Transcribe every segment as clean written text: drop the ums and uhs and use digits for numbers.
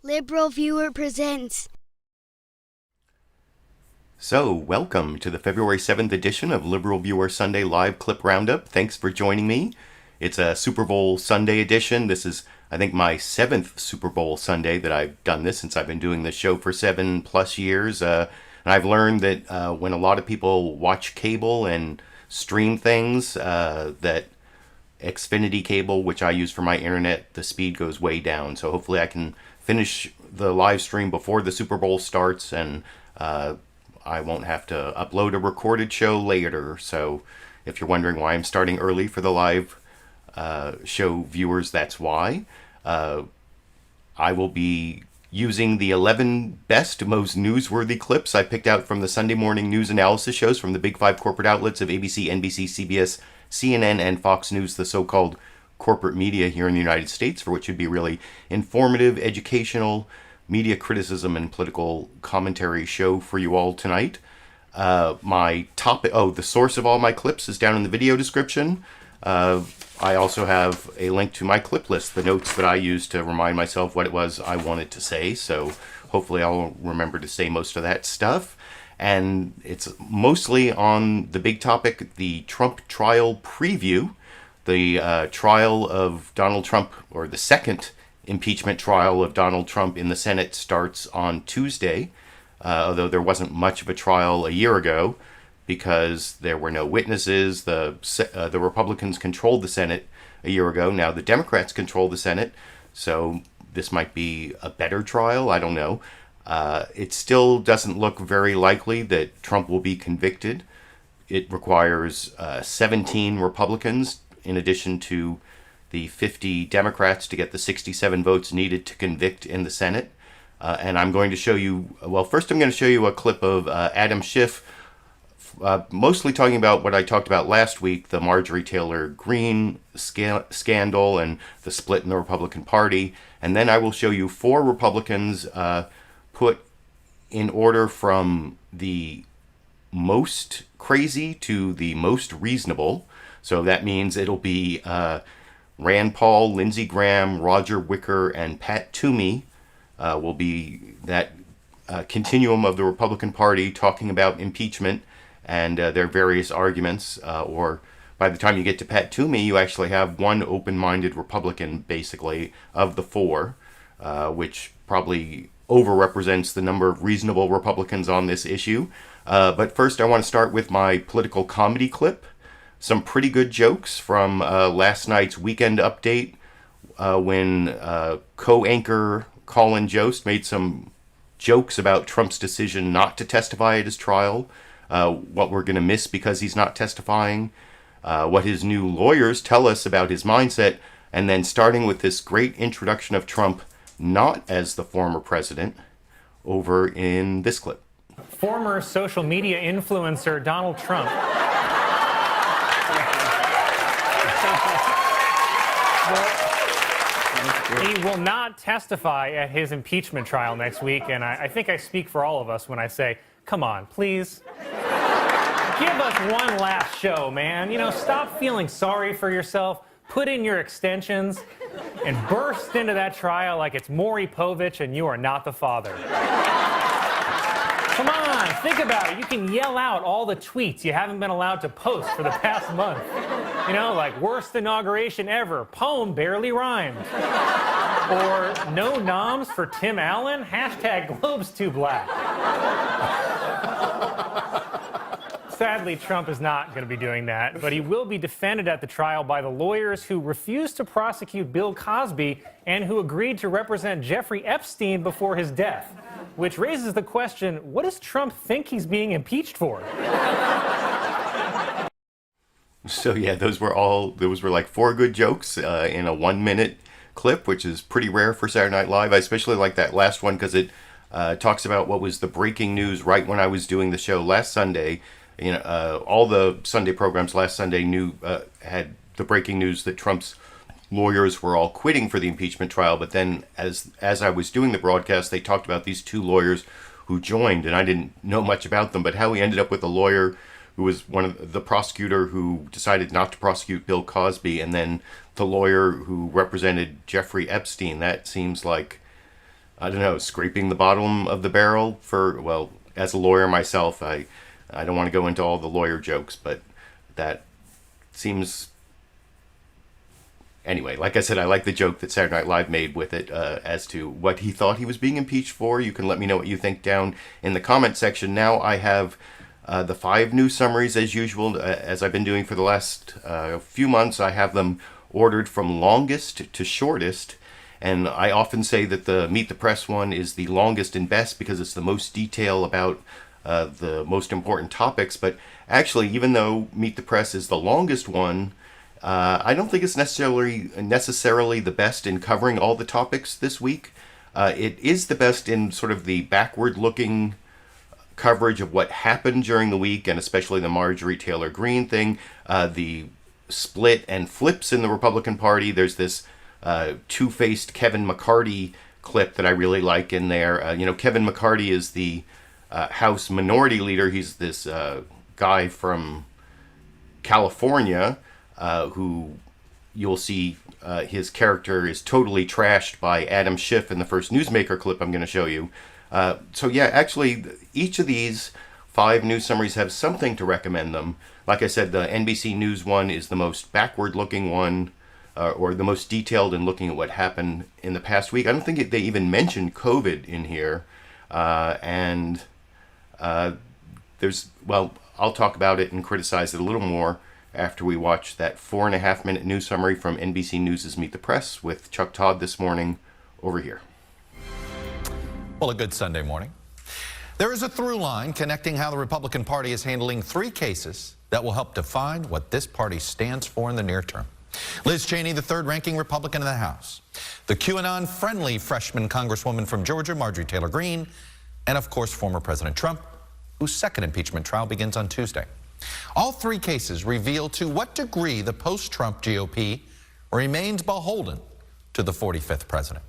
LiberalViewer presents. So, welcome to the February 7th edition of LiberalViewer Sunday Live Clip Roundup. Thanks for joining me. It's a Super Bowl Sunday edition. This is, I think, my 7th Super Bowl Sunday that I've done this since I've been doing this show for 7+ years. And I've learned that when a lot of people watch cable and stream things, that Xfinity cable, which I use for my internet, the speed goes way down. So hopefully I can finish the live stream before the Super Bowl starts, and I won't have to upload a recorded show later. So if you're wondering why I'm starting early for the live show viewers, that's why. I will be using the 11 best, most newsworthy clips I picked out from the Sunday morning news analysis shows from the big five corporate outlets of ABC, NBC, CBS, CNN, and Fox News, the so-called corporate media here in the United States, for which would be really informative, educational, media criticism, and political commentary show for you all tonight. My topic, the source of all my clips is down in the video description. I also have a link to my clip list, the notes that I used to remind myself what it was I wanted to say, so hopefully I'll remember to say most of that stuff. And it's mostly on the big topic, the Trump trial preview. The trial of Donald Trump, or the second impeachment trial of Donald Trump in the Senate, starts on Tuesday, although there wasn't much of a trial a year ago because there were no witnesses. The Republicans controlled the Senate a year ago. Now the Democrats control the Senate, so this might be a better trial. I don't know. It still doesn't look very likely that Trump will be convicted. It requires 17 Republicans in addition to the 50 Democrats to get the 67 votes needed to convict in the Senate. And I'm going to show you, well, first I'm going to show you a clip of Adam Schiff, mostly talking about what I talked about last week, the Marjorie Taylor Greene scandal and the split in the Republican Party. And then I will show you 4 Republicans put in order from the most crazy to the most reasonable. So that means it'll be Rand Paul, Lindsey Graham, Roger Wicker, and Pat Toomey will be that continuum of the Republican Party talking about impeachment and their various arguments. Or by the time you get to Pat Toomey, you actually have one open-minded Republican, basically, of the 4, which probably overrepresents the number of reasonable Republicans on this issue. But first, I want to start with my political comedy clip. Some pretty good jokes from last night's Weekend Update when co-anchor Colin Jost made some jokes about Trump's decision not to testify at his trial, what we're going to miss because he's not testifying, what his new lawyers tell us about his mindset, and then starting with this great introduction of Trump not as the former president over in this clip. Former social media influencer Donald Trump he will not testify at his impeachment trial next week, and I think I speak for all of us when I say, come on, please. Give us one last show, man. You know, stop feeling sorry for yourself. Put in your extensions and burst into that trial like it's Maury Povich and you are not the father. Come on, think about it. You can yell out all the tweets you haven't been allowed to post for the past month. You know, like worst inauguration ever, poem barely rhymed. Or no noms for Tim Allen, hashtag Globe's too black. Sadly, Trump is not going to be doing that, but he will be defended at the trial by the lawyers who refused to prosecute Bill Cosby and who agreed to represent Jeffrey Epstein before his death, which raises the question, what does Trump think he's being impeached for? So yeah, those were like 4 good jokes in a 1-minute clip, which is pretty rare for Saturday Night Live. I especially like that last one because it talks about what was the breaking news right when I was doing the show last Sunday. You know, all the Sunday programs last Sunday had the breaking news that Trump's lawyers were all quitting for the impeachment trial. But then as I was doing the broadcast, they talked about these 2 lawyers who joined, and I didn't know much about them, but how he ended up with a lawyer who was one of the prosecutor who decided not to prosecute Bill Cosby, and then the lawyer who represented Jeffrey Epstein. That seems like I don't know, scraping the bottom of the barrel for, well, as a lawyer myself, I don't want to go into all the lawyer jokes, but that seems... Anyway, like I said, I like the joke that Saturday Night Live made with it as to what he thought he was being impeached for. You can let me know what you think down in the comment section. Now I have the 5 news summaries as usual, as I've been doing for the last few months. I have them ordered from longest to shortest. And I often say that the Meet the Press one is the longest and best because it's the most detail about the most important topics. But actually, even though Meet the Press is the longest one, I don't think it's necessarily the best in covering all the topics this week. It is the best in sort of the backward-looking coverage of what happened during the week, and especially the Marjorie Taylor Greene thing, the split and flips in the Republican Party. There's this two-faced Kevin McCarthy clip that I really like in there. Kevin McCarthy is the House Minority Leader. He's this guy from California, who you'll see his character is totally trashed by Adam Schiff in the first Newsmaker clip I'm going to show you. So yeah, actually, each of these 5 news summaries have something to recommend them. Like I said, the NBC News one is the most backward-looking one, or the most detailed in looking at what happened in the past week. I don't think they even mentioned COVID in here. I'll talk about it and criticize it a little more after we watch that 4.5-minute news summary from NBC News' Meet the Press with Chuck Todd this morning over here. Well, a good Sunday morning. There is a through line connecting how the Republican Party is handling 3 cases that will help define what this party stands for in the near term. Liz Cheney, the 3rd-ranking Republican in the House. The QAnon-friendly freshman Congresswoman from Georgia, Marjorie Taylor Greene. And, of course, former President Trump, whose 2nd impeachment trial begins on Tuesday. All 3 cases reveal to what degree the post-Trump GOP remains beholden to the 45th president.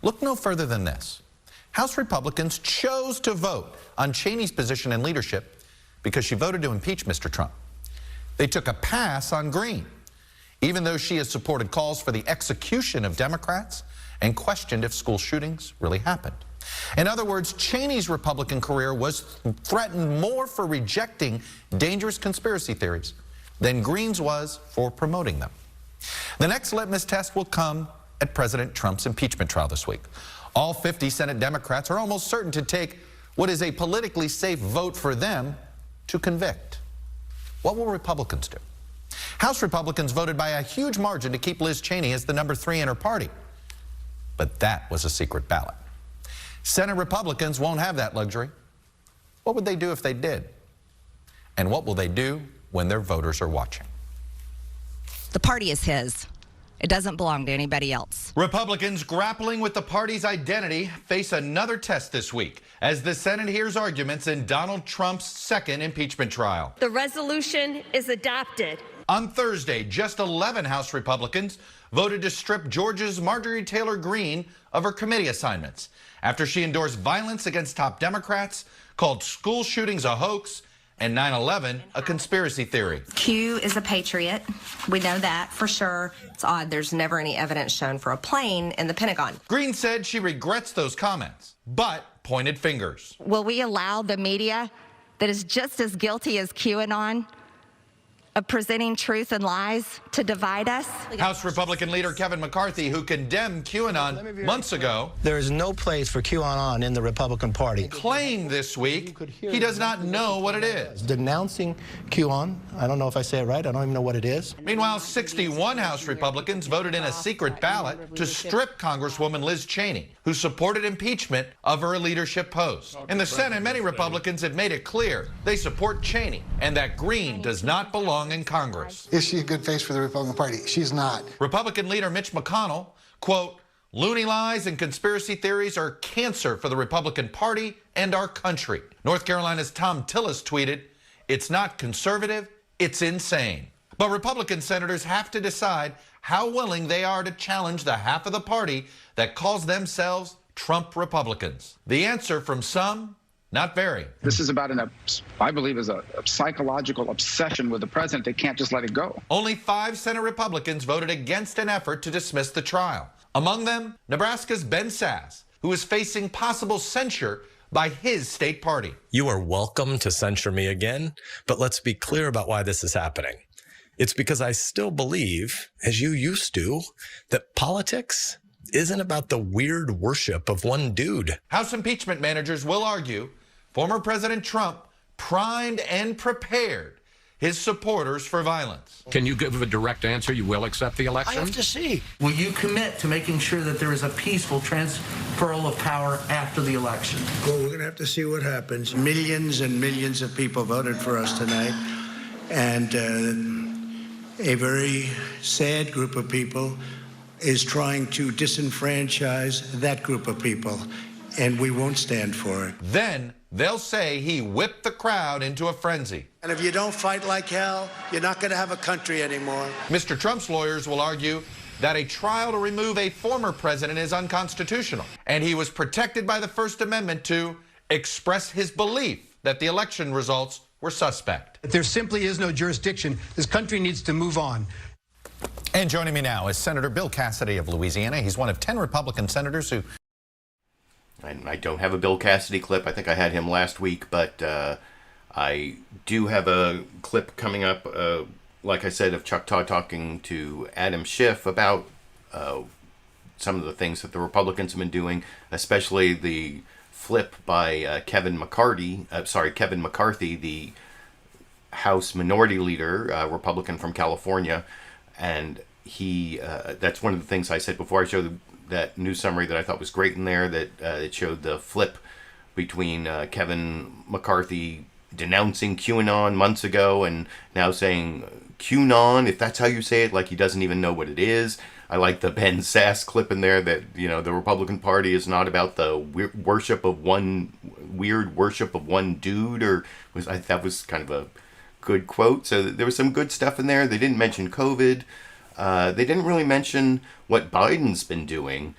Look no further than this. House Republicans chose to vote on Cheney's position in leadership because she voted to impeach Mr. Trump. They took a pass on Greene, even though she has supported calls for the execution of Democrats and questioned if school shootings really happened. In other words, Cheney's Republican career was threatened more for rejecting dangerous conspiracy theories than Greene's was for promoting them. The next litmus test will come at President Trump's impeachment trial this week. All 50 Senate Democrats are almost certain to take what is a politically safe vote for them to convict. What will Republicans do? House Republicans voted by a huge margin to keep Liz Cheney as the number 3 in her party. But that was a secret ballot. Senate Republicans won't have that luxury. What would they do if they did? And what will they do when their voters are watching? The party is his. It doesn't belong to anybody else. Republicans grappling with the party's identity face another test this week as the Senate hears arguments in Donald Trump's 2nd impeachment trial. The resolution is adopted. On Thursday, just 11 House Republicans voted to strip Georgia's Marjorie Taylor Greene of her committee assignments after she endorsed violence against top Democrats, called school shootings a hoax, and 9/11 a conspiracy theory. Q is a patriot. We know that for sure. It's odd there's never any evidence shown for a plane in the Pentagon. Greene said she regrets those comments, but pointed fingers. Will we allow the media that is just as guilty as QAnon of presenting truth and lies to divide us? House Republican leader Kevin McCarthy, who condemned QAnon months ago, there is no place for QAnon in the Republican Party, claimed this week he does not know what it is. Denouncing QAnon, I don't know if I say it right, I don't even know what it is. Meanwhile, 61 House Republicans voted in a secret ballot to strip Congresswoman Liz Cheney, who supported impeachment of her leadership post. In the Senate, many Republicans have made it clear they support Cheney and that Greene does not belong in Congress. Is she a good face for the Republican Party? She's not. Republican leader Mitch McConnell, quote, "Loony lies and conspiracy theories are cancer for the Republican Party and our country." North Carolina's Tom Tillis tweeted, "It's not conservative, it's insane." But Republican senators have to decide how willing they are to challenge the half of the party that calls themselves Trump Republicans. The answer from some, not very. This is about I believe, is a psychological obsession with the president. They can't just let it go. Only 5 Senate Republicans voted against an effort to dismiss the trial. Among them, Nebraska's Ben Sasse who is facing possible censure by his state party. You are welcome to censure me again, but let's be clear about why this is happening. It's because I still believe, as you used to, that politics isn't about the weird worship of one dude. House impeachment managers will argue former President Trump primed and prepared his supporters for violence. Can you give a direct answer? You will accept the election? I have to see. Will you commit to making sure that there is a peaceful transferal of power after the election? Well, we're going to have to see what happens. Millions and millions of people voted for us tonight, and a very sad group of people is trying to disenfranchise that group of people, and we won't stand for it. Then they'll say he whipped the crowd into a frenzy. And if you don't fight like hell, you're not going to have a country anymore. Mr. Trump's lawyers will argue that a trial to remove a former president is unconstitutional, and he was protected by the First Amendment to express his belief that the election results were suspect. There simply is no jurisdiction. This country needs to move on. And joining me now is Senator Bill Cassidy of Louisiana. He's one of 10 Republican senators who... I don't have a Bill Cassidy clip. I think I had him last week, but I do have a clip coming up, like I said, of Chuck Todd talking to Adam Schiff about some of the things that the Republicans have been doing, especially the flip by Kevin McCarthy, the House Minority Leader, Republican from California. And he, that's one of the things I said before I showed that news summary that I thought was great in there, that it showed the flip between Kevin McCarthy denouncing QAnon months ago and now saying QAnon, if that's how you say it, like he doesn't even know what it is. I like the Ben Sass clip in there that, you know, the Republican Party is not about the weird worship of one dude, or that was kind of a good quote. So there was some good stuff in there. They didn't mention COVID. They didn't really mention what Biden's been doing,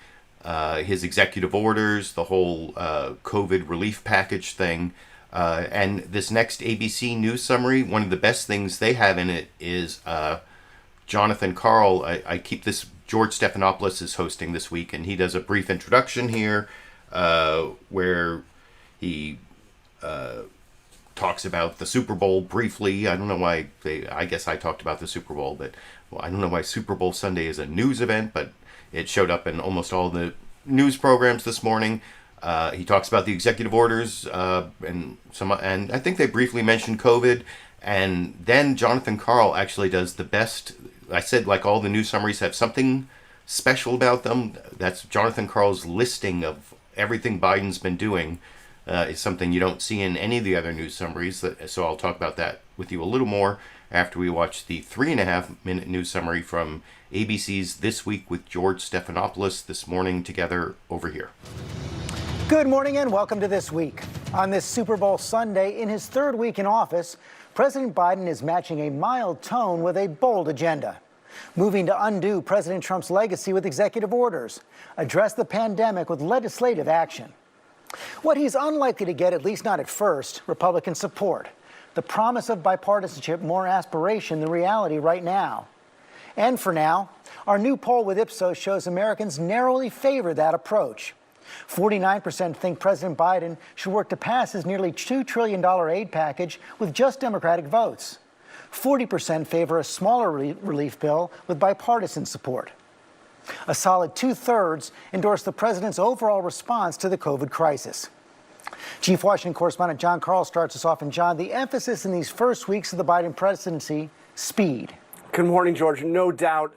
his executive orders, the whole COVID relief package thing. And this next ABC News summary, one of the best things they have in it is Jonathan Karl. I keep this, George Stephanopoulos is hosting this week, and he does a brief introduction here where he talks about the Super Bowl briefly. I don't know why I guess I talked about the Super Bowl, but I don't know why Super Bowl Sunday is a news event, but it showed up in almost all the news programs this morning. He talks about the executive orders and I think they briefly mentioned COVID. And then Jonathan Karl actually does the best. I said, like, all the news summaries have something special about them. That's Jonathan Karl's listing of everything Biden's been doing. Is something you don't see in any of the other news summaries. So I'll talk about that with you a little more after we watch the 3.5-minute news summary from ABC's This Week with George Stephanopoulos this morning together over here. Good morning and welcome to This Week. On this Super Bowl Sunday, in his third week in office, President Biden is matching a mild tone with a bold agenda. Moving to undo President Trump's legacy with executive orders, address the pandemic with legislative action. What he's unlikely to get, at least not at first, Republican support. The promise of bipartisanship more aspiration than reality right now. And for now, our new poll with Ipsos shows Americans narrowly favor that approach. 49% think President Biden should work to pass his nearly $2 trillion aid package with just Democratic votes. 40% favor a smaller relief bill with bipartisan support. A solid 2/3 endorse the president's overall response to the COVID crisis. Chief Washington correspondent John Karl starts us off. And John, the emphasis in these first weeks of the Biden presidency, speed. Good morning, George. No doubt,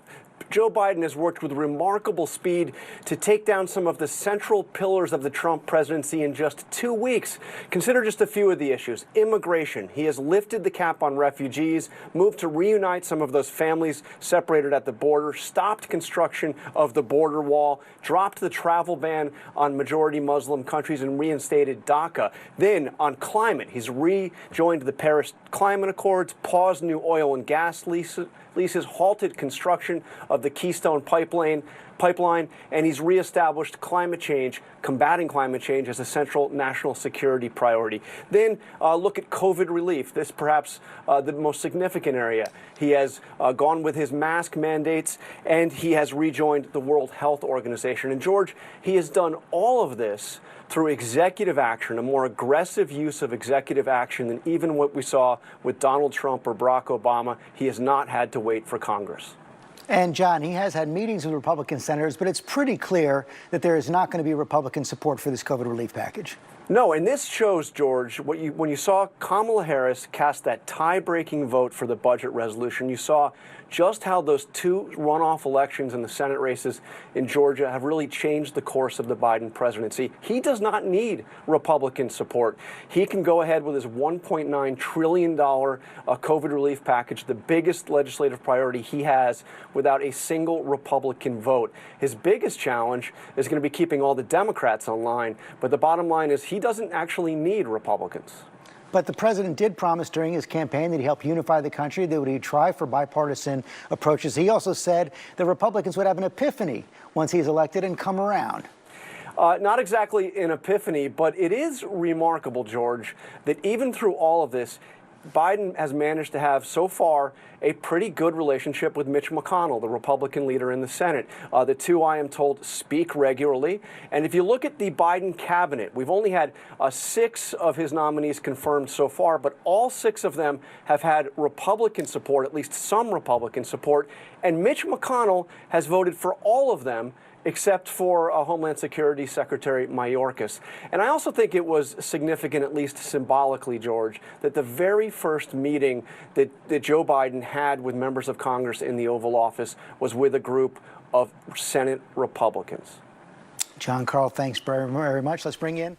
Joe Biden has worked with remarkable speed to take down some of the central pillars of the Trump presidency in just 2 weeks. Consider just a few of the issues. Immigration. He has lifted the cap on refugees, moved to reunite some of those families separated at the border, stopped construction of the border wall, dropped the travel ban on majority Muslim countries, and reinstated DACA. Then on climate, he's rejoined the Paris Climate Accords, paused new oil and gas leases, halted construction of the Keystone pipeline, and he's reestablished climate change, combating climate change as a central national security priority. Then look at COVID relief. This perhaps the most significant area. He has gone with his mask mandates, and he has rejoined the World Health Organization. And George, he has done all of this through executive action, a more aggressive use of executive action than even what we saw with Donald Trump or Barack Obama. He has not had to wait for Congress. And John, he has had meetings with Republican senators, but it's pretty clear that there is not going to be Republican support for this COVID relief package. No, and this shows, George, when you saw Kamala Harris cast that tie-breaking vote for the budget resolution, you saw just how those two runoff elections in the Senate races in Georgia have really changed the course of the Biden presidency. He does not need Republican support. He can go ahead with his $1.9 trillion COVID relief package, the biggest legislative priority he has, without a single Republican vote. His biggest challenge is going to be keeping all the Democrats on line, but the bottom line is he doesn't actually need Republicans. But the president did promise during his campaign that he'd help unify the country, that he'd try for bipartisan approaches. He also said that Republicans would have an epiphany once he's elected and come around. Not exactly an epiphany, but it is remarkable, George, that even through all of this, Biden has managed to have so far a pretty good relationship with Mitch McConnell, the Republican leader in the Senate. The two, I am told, speak regularly. And if you look at the Biden cabinet, we've only had 6 of his nominees confirmed so far, but all 6 of them have had Republican support, at least some Republican support. And Mitch McConnell has voted for all of them, except for Homeland Security Secretary Mayorkas. And I also think it was significant, at least symbolically, George, that the very first meeting that Joe Biden had with members of Congress in the Oval Office was with a group of Senate Republicans. John, Karl, thanks very, very much. Let's bring in.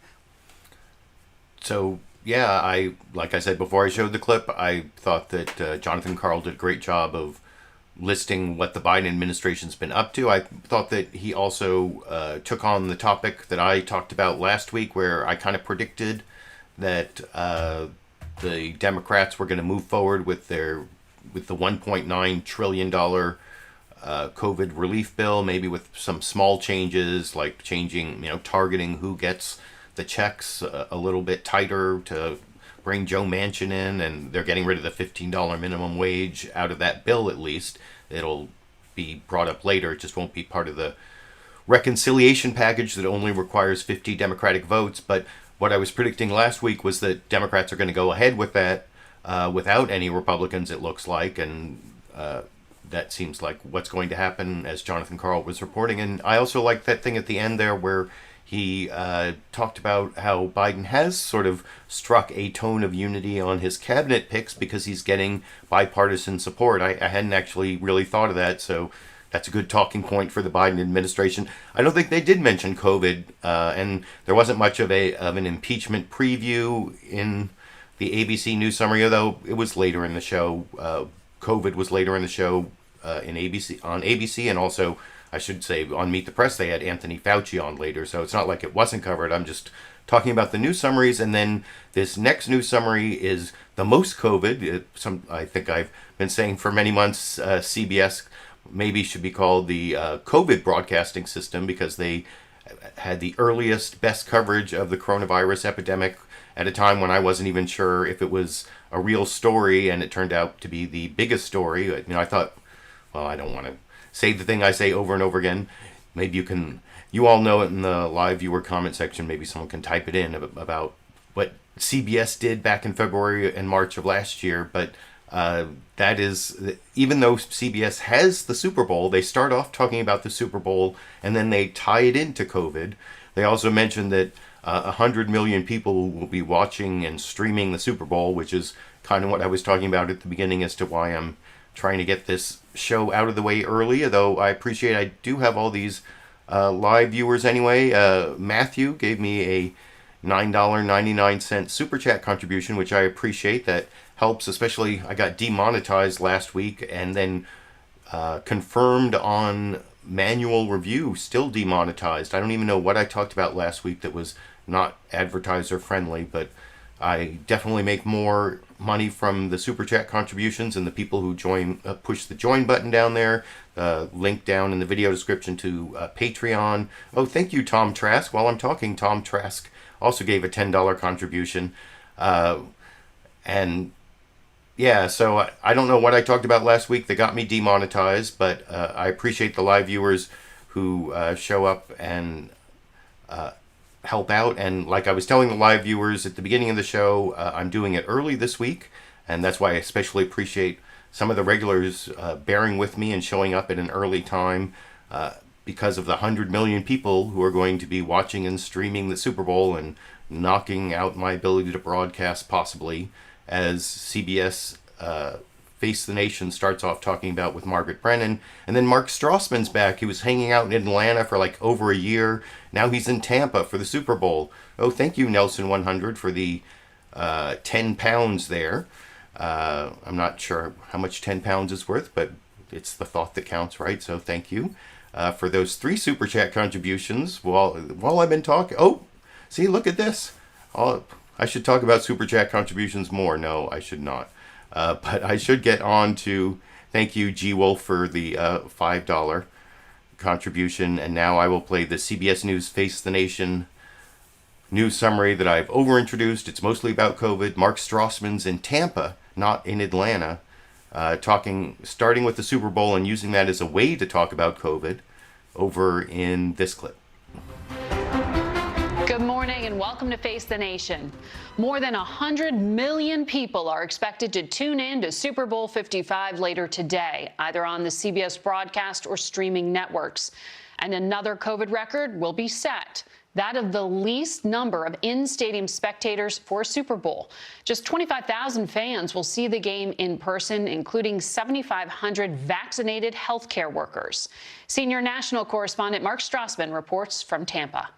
So, yeah, like I said before I showed the clip, I thought that Jonathan Karl did a great job of listing what the Biden administration's been up to. I thought that he also took on the topic that I talked about last week, where I kind of predicted that the Democrats were going to move forward with the $1.9 trillion COVID relief bill, maybe with some small changes, like changing, targeting who gets the checks a little bit tighter to bring Joe Manchin in, and they're getting rid of the $15 minimum wage out of that bill at least. It'll be brought up later. It just won't be part of the reconciliation package that only requires 50 Democratic votes. But what I was predicting last week was that Democrats are going to go ahead with that without any Republicans, it looks like, and that seems like what's going to happen, as Jonathan Karl was reporting. And I also like that thing at the end there where he talked about how Biden has sort of struck a tone of unity on his cabinet picks because he's getting bipartisan support. I hadn't actually really thought of that, so that's a good talking point for the Biden administration. I don't think they did mention COVID, and there wasn't much of an impeachment preview in the ABC News summary, although it was later in the show. COVID was later in the show on ABC, and also, I should say, on Meet the Press, they had Anthony Fauci on later, so it's not like it wasn't covered. I'm just talking about the news summaries, and then this next news summary is the most COVID. I think I've been saying for many months, CBS maybe should be called the COVID broadcasting system, because they had the earliest, best coverage of the coronavirus epidemic at a time when I wasn't even sure if it was a real story, and it turned out to be the biggest story. I thought, well, I don't want to say the thing I say over and over again. Maybe you all know it in the live viewer comment section. Maybe someone can type it in about what CBS did back in February and March of last year. But that is, even though CBS has the Super Bowl, they start off talking about the Super Bowl and then they tie it into COVID. They also mentioned that 100 million people will be watching and streaming the Super Bowl, which is kind of what I was talking about at the beginning as to why I'm trying to get this show out of the way early, though I appreciate I do have all these live viewers anyway. Matthew gave me a $9.99 super chat contribution, which I appreciate. That helps, especially I got demonetized last week and then confirmed on manual review, still demonetized. I don't even know what I talked about last week that was not advertiser friendly, but I definitely make more money from the Super Chat contributions and the people who push the join button down there. Link down in the video description to Patreon. Oh, thank you, Tom Trask. While I'm talking, Tom Trask also gave a $10 contribution. And yeah, so I don't know what I talked about last week that got me demonetized, but I appreciate the live viewers who show up and help out. And like I was telling the live viewers at the beginning of the show, I'm doing it early this week, and that's why I especially appreciate some of the regulars bearing with me and showing up at an early time because of the 100 million people who are going to be watching and streaming the Super Bowl and knocking out my ability to broadcast possibly, as CBS Face the Nation starts off talking about with Margaret Brennan. And then Mark Strassman's back. He was hanging out in Atlanta for like over a year. Now he's in Tampa for the Super Bowl. Oh, thank you, Nelson100, for the 10 pounds there. I'm not sure how much 10 pounds is worth, but it's the thought that counts, right? So thank you for those 3 Super Chat contributions while I've been talking. Oh, see, look at this. I should talk about Super Chat contributions more. No, I should not. But I should get on to thank you, G Wolf, for the $5 contribution. And now I will play the CBS News Face the Nation news summary that I've overintroduced. It's mostly about COVID. Mark Strassman's in Tampa, not in Atlanta, starting with the Super Bowl and using that as a way to talk about COVID over in this clip. Good morning and welcome to Face the Nation. More than 100 million people are expected to tune in to Super Bowl 55 later today, either on the CBS broadcast or streaming networks. And another COVID record will be set, that of the least number of in-stadium spectators for a Super Bowl. Just 25,000 fans will see the game in person, including 7,500 vaccinated healthcare workers. Senior national correspondent Mark Strassman reports from Tampa.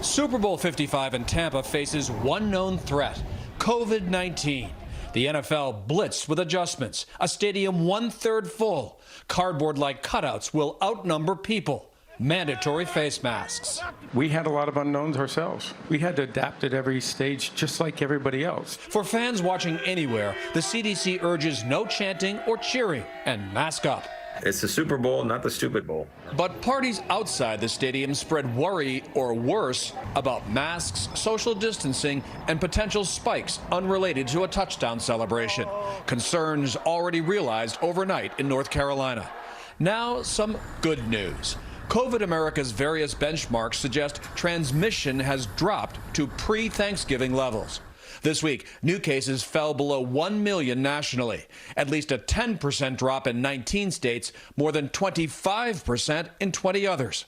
Super Bowl 55 in Tampa faces one known threat, COVID-19. The NFL blitzed with adjustments, a stadium 1/3 full. Cardboard-like cutouts will outnumber people. Mandatory face masks. We had a lot of unknowns ourselves. We had to adapt at every stage just like everybody else. For fans watching anywhere, the CDC urges no chanting or cheering and mask up. It's the Super Bowl, not the stupid bowl. But parties outside the stadium spread worry, or worse, about masks, social distancing, and potential spikes unrelated to a touchdown celebration. Concerns already realized overnight in North Carolina. Now, some good news. COVID America's various benchmarks suggest transmission has dropped to pre-Thanksgiving levels. This week, new cases fell below 1 million nationally, at least a 10% drop in 19 states, more than 25% in 20 others.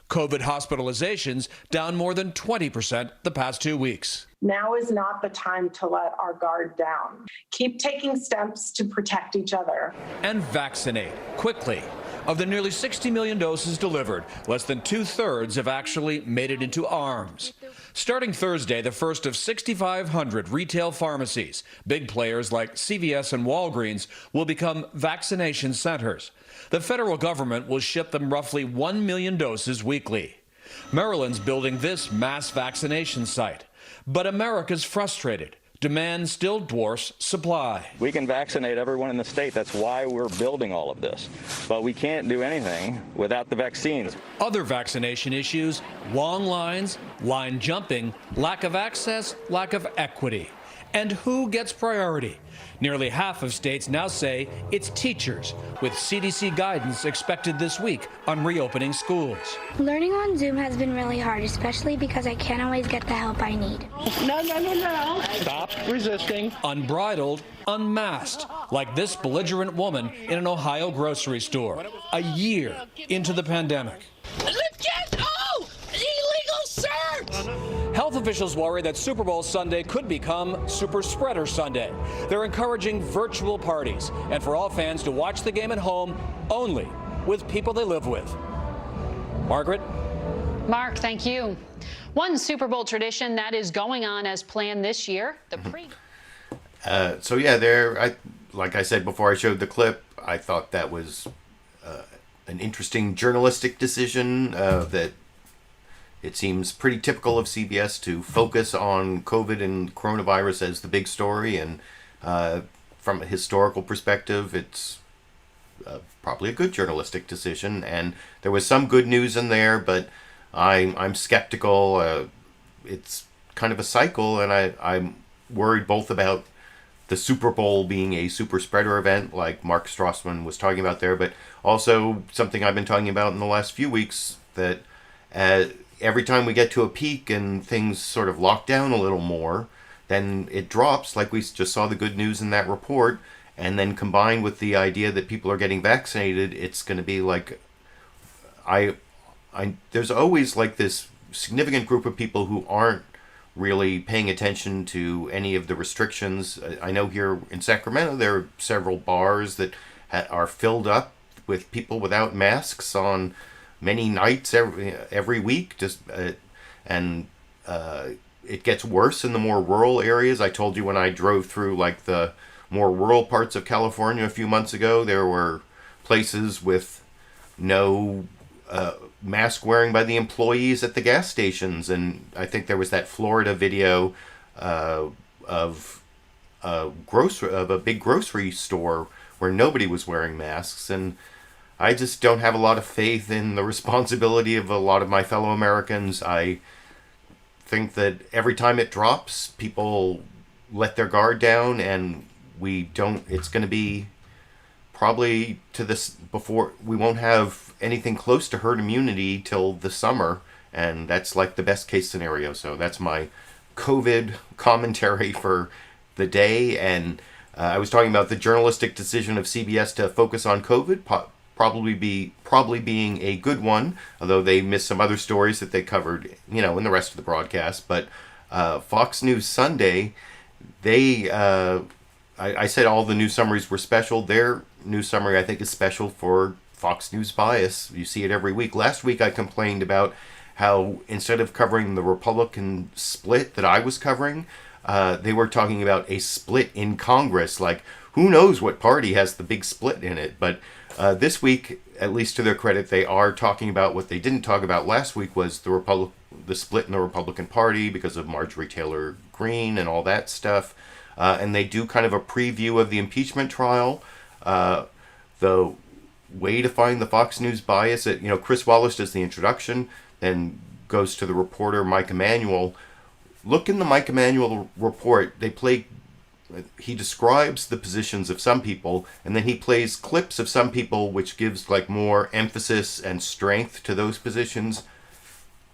COVID hospitalizations down more than 20% the past 2 weeks. Now is not the time to let our guard down. Keep taking steps to protect each other. And vaccinate quickly. Of the nearly 60 million doses delivered, less than 2/3 have actually made it into arms. Starting Thursday, the first of 6,500 retail pharmacies, big players like CVS and Walgreens, will become vaccination centers. The federal government will ship them roughly 1 million doses weekly. Maryland's building this mass vaccination site. But America's frustrated. Demand still dwarfs supply. We can vaccinate everyone in the state. That's why we're building all of this. But we can't do anything without the vaccines. Other vaccination issues, long lines, line jumping, lack of access, lack of equity. And who gets priority? Nearly half of states now say it's teachers, with CDC guidance expected this week on reopening schools. Learning on Zoom has been really hard, especially because I can't always get the help I need. No. Stop resisting. Unbridled, unmasked, like this belligerent woman in an Ohio grocery store, a year into the pandemic. Illegal search! Health officials worry that Super Bowl Sunday could become Super Spreader Sunday. They're encouraging virtual parties and for all fans to watch the game at home only with people they live with. Margaret? Mark, thank you. One Super Bowl tradition that is going on as planned this year, the pre... So yeah, like I said before I showed the clip, I thought that was an interesting journalistic decision that it seems pretty typical of CBS to focus on COVID and coronavirus as the big story, and from a historical perspective, it's probably a good journalistic decision. And there was some good news in there, but I'm skeptical. It's kind of a cycle, and I'm worried both about the Super Bowl being a super spreader event like Mark Strassman was talking about there, but also something I've been talking about in the last few weeks, that every time we get to a peak and things sort of lock down a little more, then it drops, like we just saw the good news in that report, and then combined with the idea that people are getting vaccinated, it's going to be like, there's always like this significant group of people who aren't really paying attention to any of the restrictions. I know here in Sacramento there are several bars that are filled up with people without masks on many nights every week. And it gets worse in the more rural areas. I told you when I drove through like the more rural parts of California a few months ago, there were places with no mask wearing by the employees at the gas stations. And I think there was that Florida video of a big grocery store where nobody was wearing masks. And I just don't have a lot of faith in the responsibility of a lot of my fellow Americans. I think that every time it drops, people let their guard down, and it's going to be probably before we won't have anything close to herd immunity till the summer, and that's like the best case scenario. So that's my COVID commentary for the day. And I was talking about the journalistic decision of CBS to focus on COVID, probably being a good one, although they missed some other stories that they covered, in the rest of the broadcast. But Fox News Sunday, I said all the news summaries were special. Their news summary, I think, is special for Fox News bias. You see it every week. Last week I complained about how instead of covering the Republican split that I was covering, they were talking about a split in Congress. Like, who knows what party has the big split in it? But this week, at least to their credit, they are talking about what they didn't talk about last week, was the split in the Republican Party because of Marjorie Taylor Greene and all that stuff. And they do kind of a preview of the impeachment trial. The way to find the Fox News bias, Chris Wallace does the introduction, then goes to the reporter Mike Emanuel. Look in the Mike Emanuel report. He describes the positions of some people, and then he plays clips of some people, which gives like more emphasis and strength to those positions.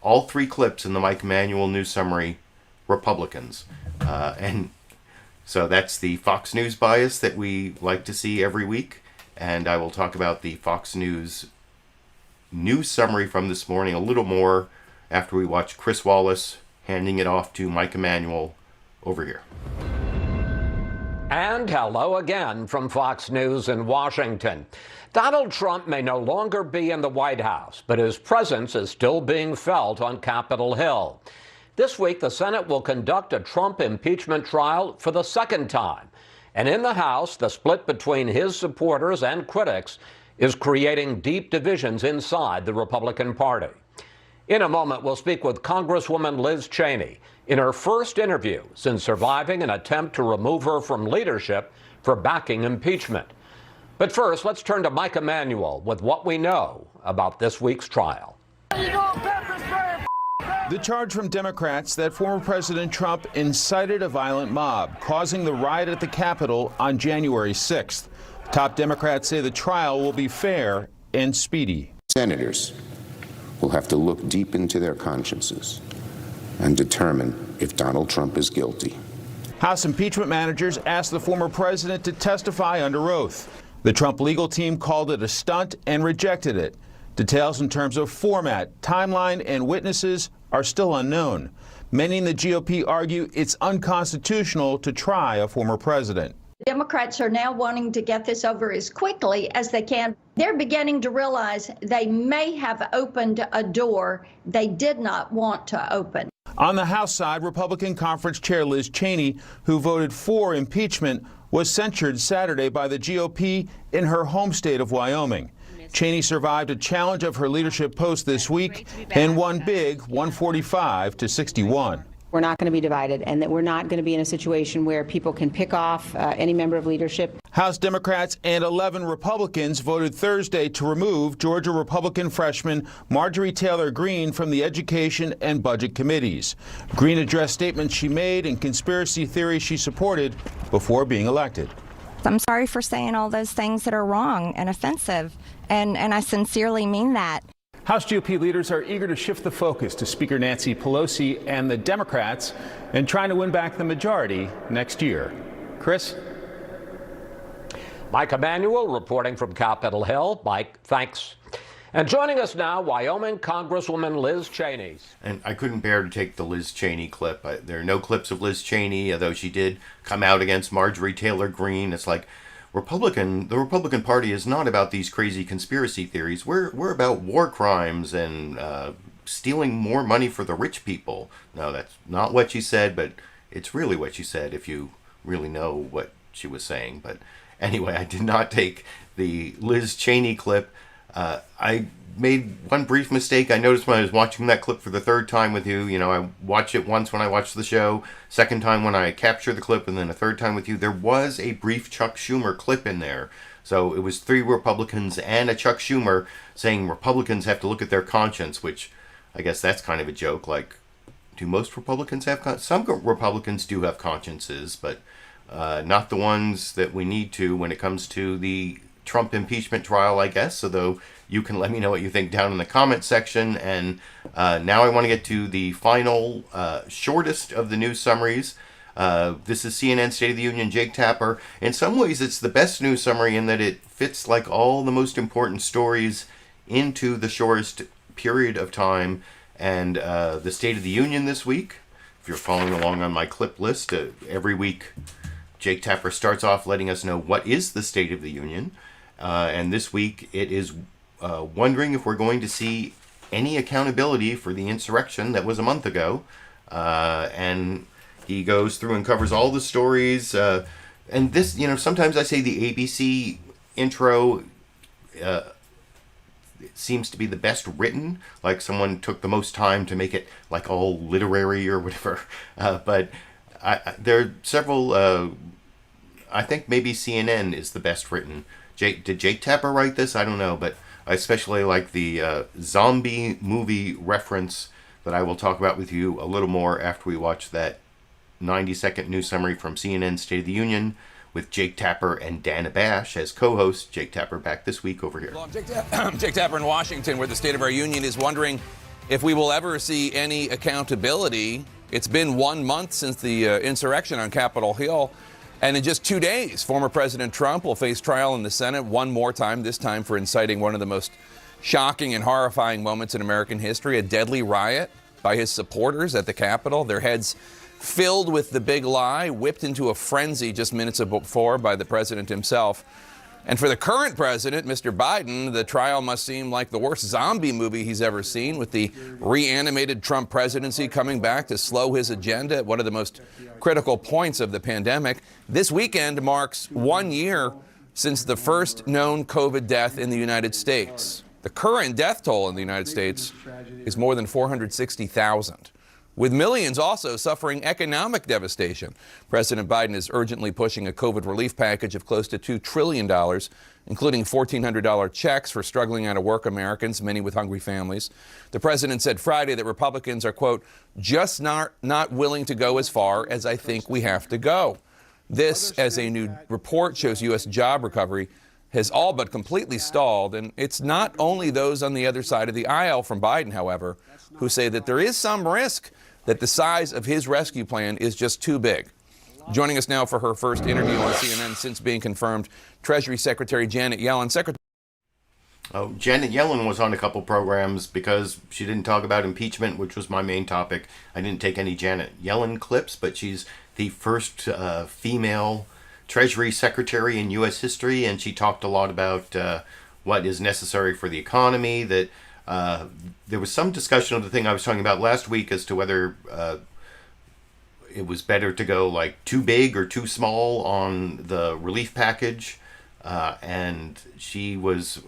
All three clips in the Mike Emanuel news summary, Republicans. And so that's the Fox News bias that we like to see every week. And I will talk about the Fox News summary from this morning a little more after we watch Chris Wallace handing it off to Mike Emanuel over here. And hello again from Fox News in Washington. Donald Trump may no longer be in the White House, but his presence is still being felt on Capitol Hill. This week, the Senate will conduct a Trump impeachment trial for the second time. And in the House, the split between his supporters and critics is creating deep divisions inside the Republican Party. In a moment, we'll speak with Congresswoman Liz Cheney in her first interview since surviving an attempt to remove her from leadership for backing impeachment. But first, let's turn to Mike Emanuel with what we know about this week's trial. The charge from Democrats that former President Trump incited a violent mob, causing the riot at the Capitol on January 6th. Top Democrats say the trial will be fair and speedy. Senators will have to look deep into their consciences and determine if Donald Trump is guilty. House impeachment managers asked the former president to testify under oath. The Trump legal team called it a stunt and rejected it. Details in terms of format, timeline, and witnesses are still unknown. Many in the GOP argue it's unconstitutional to try a former president. Democrats are now wanting to get this over as quickly as they can. They're beginning to realize they may have opened a door they did not want to open. On the House side, Republican Conference Chair Liz Cheney, who voted for impeachment, was censured Saturday by the GOP in her home state of Wyoming. Cheney survived a challenge of her leadership post this week and won big, 145 to 61. We're not going to be divided, and that we're not going to be in a situation where people can pick off any member of leadership. House Democrats and 11 Republicans voted Thursday to remove Georgia Republican freshman Marjorie Taylor Greene from the Education and Budget committees. Greene addressed statements she made and conspiracy theories she supported before being elected. I'm sorry for saying all those things that are wrong and offensive, and I sincerely mean that. House GOP leaders are eager to shift the focus to Speaker Nancy Pelosi and the Democrats in trying to win back the majority next year. Chris? Mike Emanuel reporting from Capitol Hill. Mike, thanks. And joining us now, Wyoming Congresswoman Liz Cheney. And I couldn't bear to take the Liz Cheney clip. There are no clips of Liz Cheney, although she did come out against Marjorie Taylor Greene. It's like the Republican Party is not about these crazy conspiracy theories. We're about war crimes and stealing more money for the rich people. No, that's not what she said, but it's really what she said if you really know what she was saying. But anyway, I did not take the Liz Cheney clip. I made one brief mistake. I noticed when I was watching that clip for the third time with you, I watched it once when I watched the show, second time when I captured the clip, and then a third time with you. There was a brief Chuck Schumer clip in there. So it was 3 Republicans and a Chuck Schumer saying Republicans have to look at their conscience, which I guess that's kind of a joke. Like, do most Republicans have some Republicans do have consciences, but not the ones that we need to when it comes to the Trump impeachment trial, I guess. Although you can let me know what you think down in the comment section. And now I want to get to the final, shortest of the news summaries. This is CNN State of the Union, Jake Tapper. In some ways, it's the best news summary in that it fits like all the most important stories into the shortest period of time. And the State of the Union this week, if you're following along on my clip list, every week Jake Tapper starts off letting us know what is the State of the Union. And this week it is wondering if we're going to see any accountability for the insurrection that was a month ago. And he goes through and covers all the stories. And this, sometimes I say the ABC intro it seems to be the best written. Like someone took the most time to make it like all literary or whatever. But there are several, I think maybe CNN is the best written. Did Jake Tapper write this? I don't know, but I especially like the zombie movie reference that I will talk about with you a little more after we watch that 90-second news summary from CNN State of the Union with Jake Tapper and Dana Bash as co-hosts. Jake Tapper back this week over here. Well, Jake Tapper in Washington, where the State of our Union is wondering if we will ever see any accountability. It's been 1 month since the insurrection on Capitol Hill. And in just 2 days, former President Trump will face trial in the Senate one more time, this time for inciting one of the most shocking and horrifying moments in American history, a deadly riot by his supporters at the Capitol, their heads filled with the big lie, whipped into a frenzy just minutes before by the president himself. And for the current president, Mr. Biden, the trial must seem like the worst zombie movie he's ever seen, with the reanimated Trump presidency coming back to slow his agenda at one of the most critical points of the pandemic. This weekend marks 1 year since the first known COVID death in the United States. The current death toll in the United States is more than 460,000. With millions also suffering economic devastation. President Biden is urgently pushing a COVID relief package of close to $2 trillion, including $1,400 checks for struggling out-of-work Americans, many with hungry families. The president said Friday that Republicans are, quote, just not willing to go as far as I think we have to go. This, as a new report shows, U.S. job recovery has all but completely stalled. And it's not only those on the other side of the aisle from Biden, however, who say that there is some risk that the size of his rescue plan is just too big. Joining us now for her first interview on CNN since being confirmed, Treasury Secretary Janet Yellen. Janet Yellen was on a couple programs because she didn't talk about impeachment, which was my main topic. I didn't take any Janet Yellen clips, but she's the first female Treasury Secretary in U.S. history, and she talked a lot about what is necessary for the economy, that there was some discussion of the thing I was talking about last week as to whether it was better to go like too big or too small on the relief package. and she was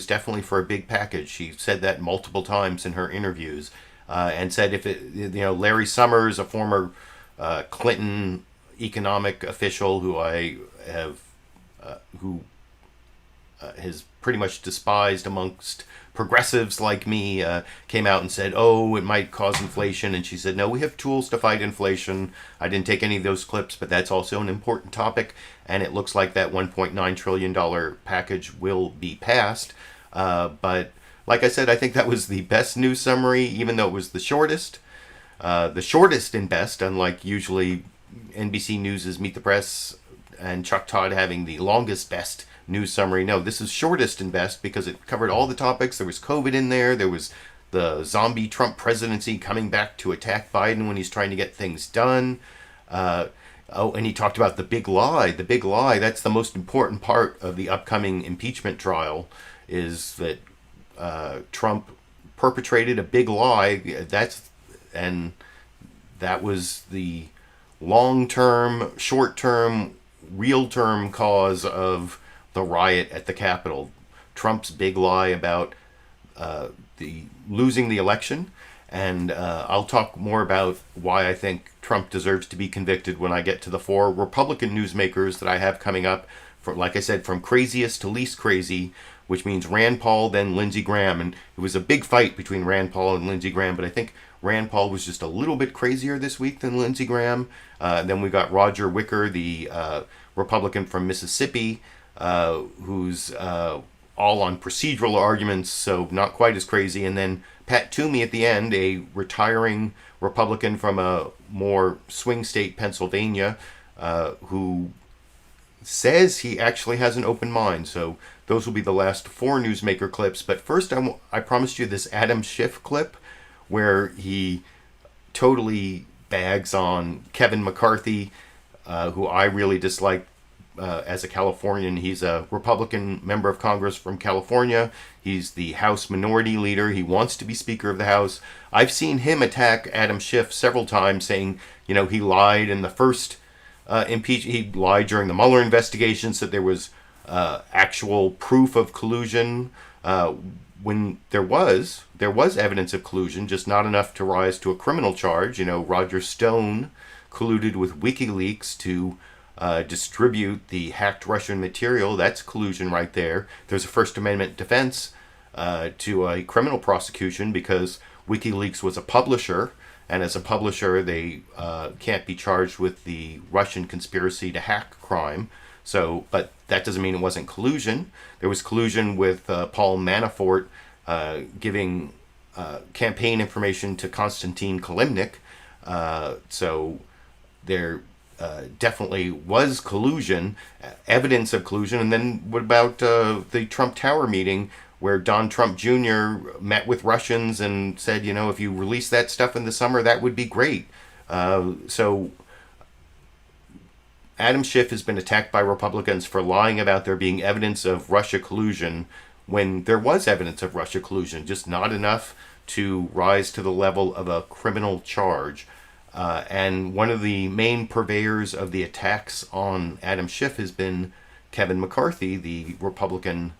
definitely for a big package. She said that multiple times in her interviews, and said if it, Larry Summers, a former Clinton economic official who I have, who has pretty much despised amongst progressives like me, came out and said, oh, it might cause inflation. And she said, no, we have tools to fight inflation. I didn't take any of those clips, but that's also an important topic. And it looks like that $1.9 trillion package will be passed. But like I said, I think that was the best news summary, even though it was the shortest. The shortest and best, unlike usually NBC News' Meet the Press and Chuck Todd having the longest best news summary. No, this is shortest and best because it covered all the topics. There was COVID in there. There was the zombie Trump presidency coming back to attack Biden when he's trying to get things done. And he talked about the big lie. The big lie, that's the most important part of the upcoming impeachment trial, is that Trump perpetrated a big lie. That was the long-term, short-term, real-term cause of the riot at the Capitol. Trump's big lie about losing the election. And I'll talk more about why I think Trump deserves to be convicted when I get to the 4 Republican newsmakers that I have coming up. Like I said, from craziest to least crazy, which means Rand Paul, then Lindsey Graham. And it was a big fight between Rand Paul and Lindsey Graham, but I think Rand Paul was just a little bit crazier this week than Lindsey Graham. Then we got Roger Wicker, the Republican from Mississippi, who's all on procedural arguments, so not quite as crazy. And then Pat Toomey at the end, a retiring Republican from a more swing state, Pennsylvania, who says he actually has an open mind. So those will be the last 4 newsmaker clips. But first, I promised you this Adam Schiff clip where he totally bags on Kevin McCarthy, who I really dislike as a Californian. He's a Republican member of Congress from California. He's the House Minority Leader. He wants to be Speaker of the House. I've seen him attack Adam Schiff several times, saying, he lied in the first impeachment. He lied during the Mueller investigation, said there was actual proof of collusion. When there was evidence of collusion, just not enough to rise to a criminal charge. Roger Stone colluded with WikiLeaks to distribute the hacked Russian material. That's collusion right there. There's a First Amendment defense to a criminal prosecution because WikiLeaks was a publisher, and as a publisher, they can't be charged with the Russian conspiracy to hack crime. So, but that doesn't mean it wasn't collusion. There was collusion with Paul Manafort giving campaign information to Konstantin Kilimnik. So there definitely was collusion, evidence of collusion. And then what about the Trump Tower meeting where Don Trump Jr. met with Russians and said, if you release that stuff in the summer, that would be great. So Adam Schiff has been attacked by Republicans for lying about there being evidence of Russia collusion when there was evidence of Russia collusion, just not enough to rise to the level of a criminal charge. And one of the main purveyors of the attacks on Adam Schiff has been Kevin McCarthy, the Republican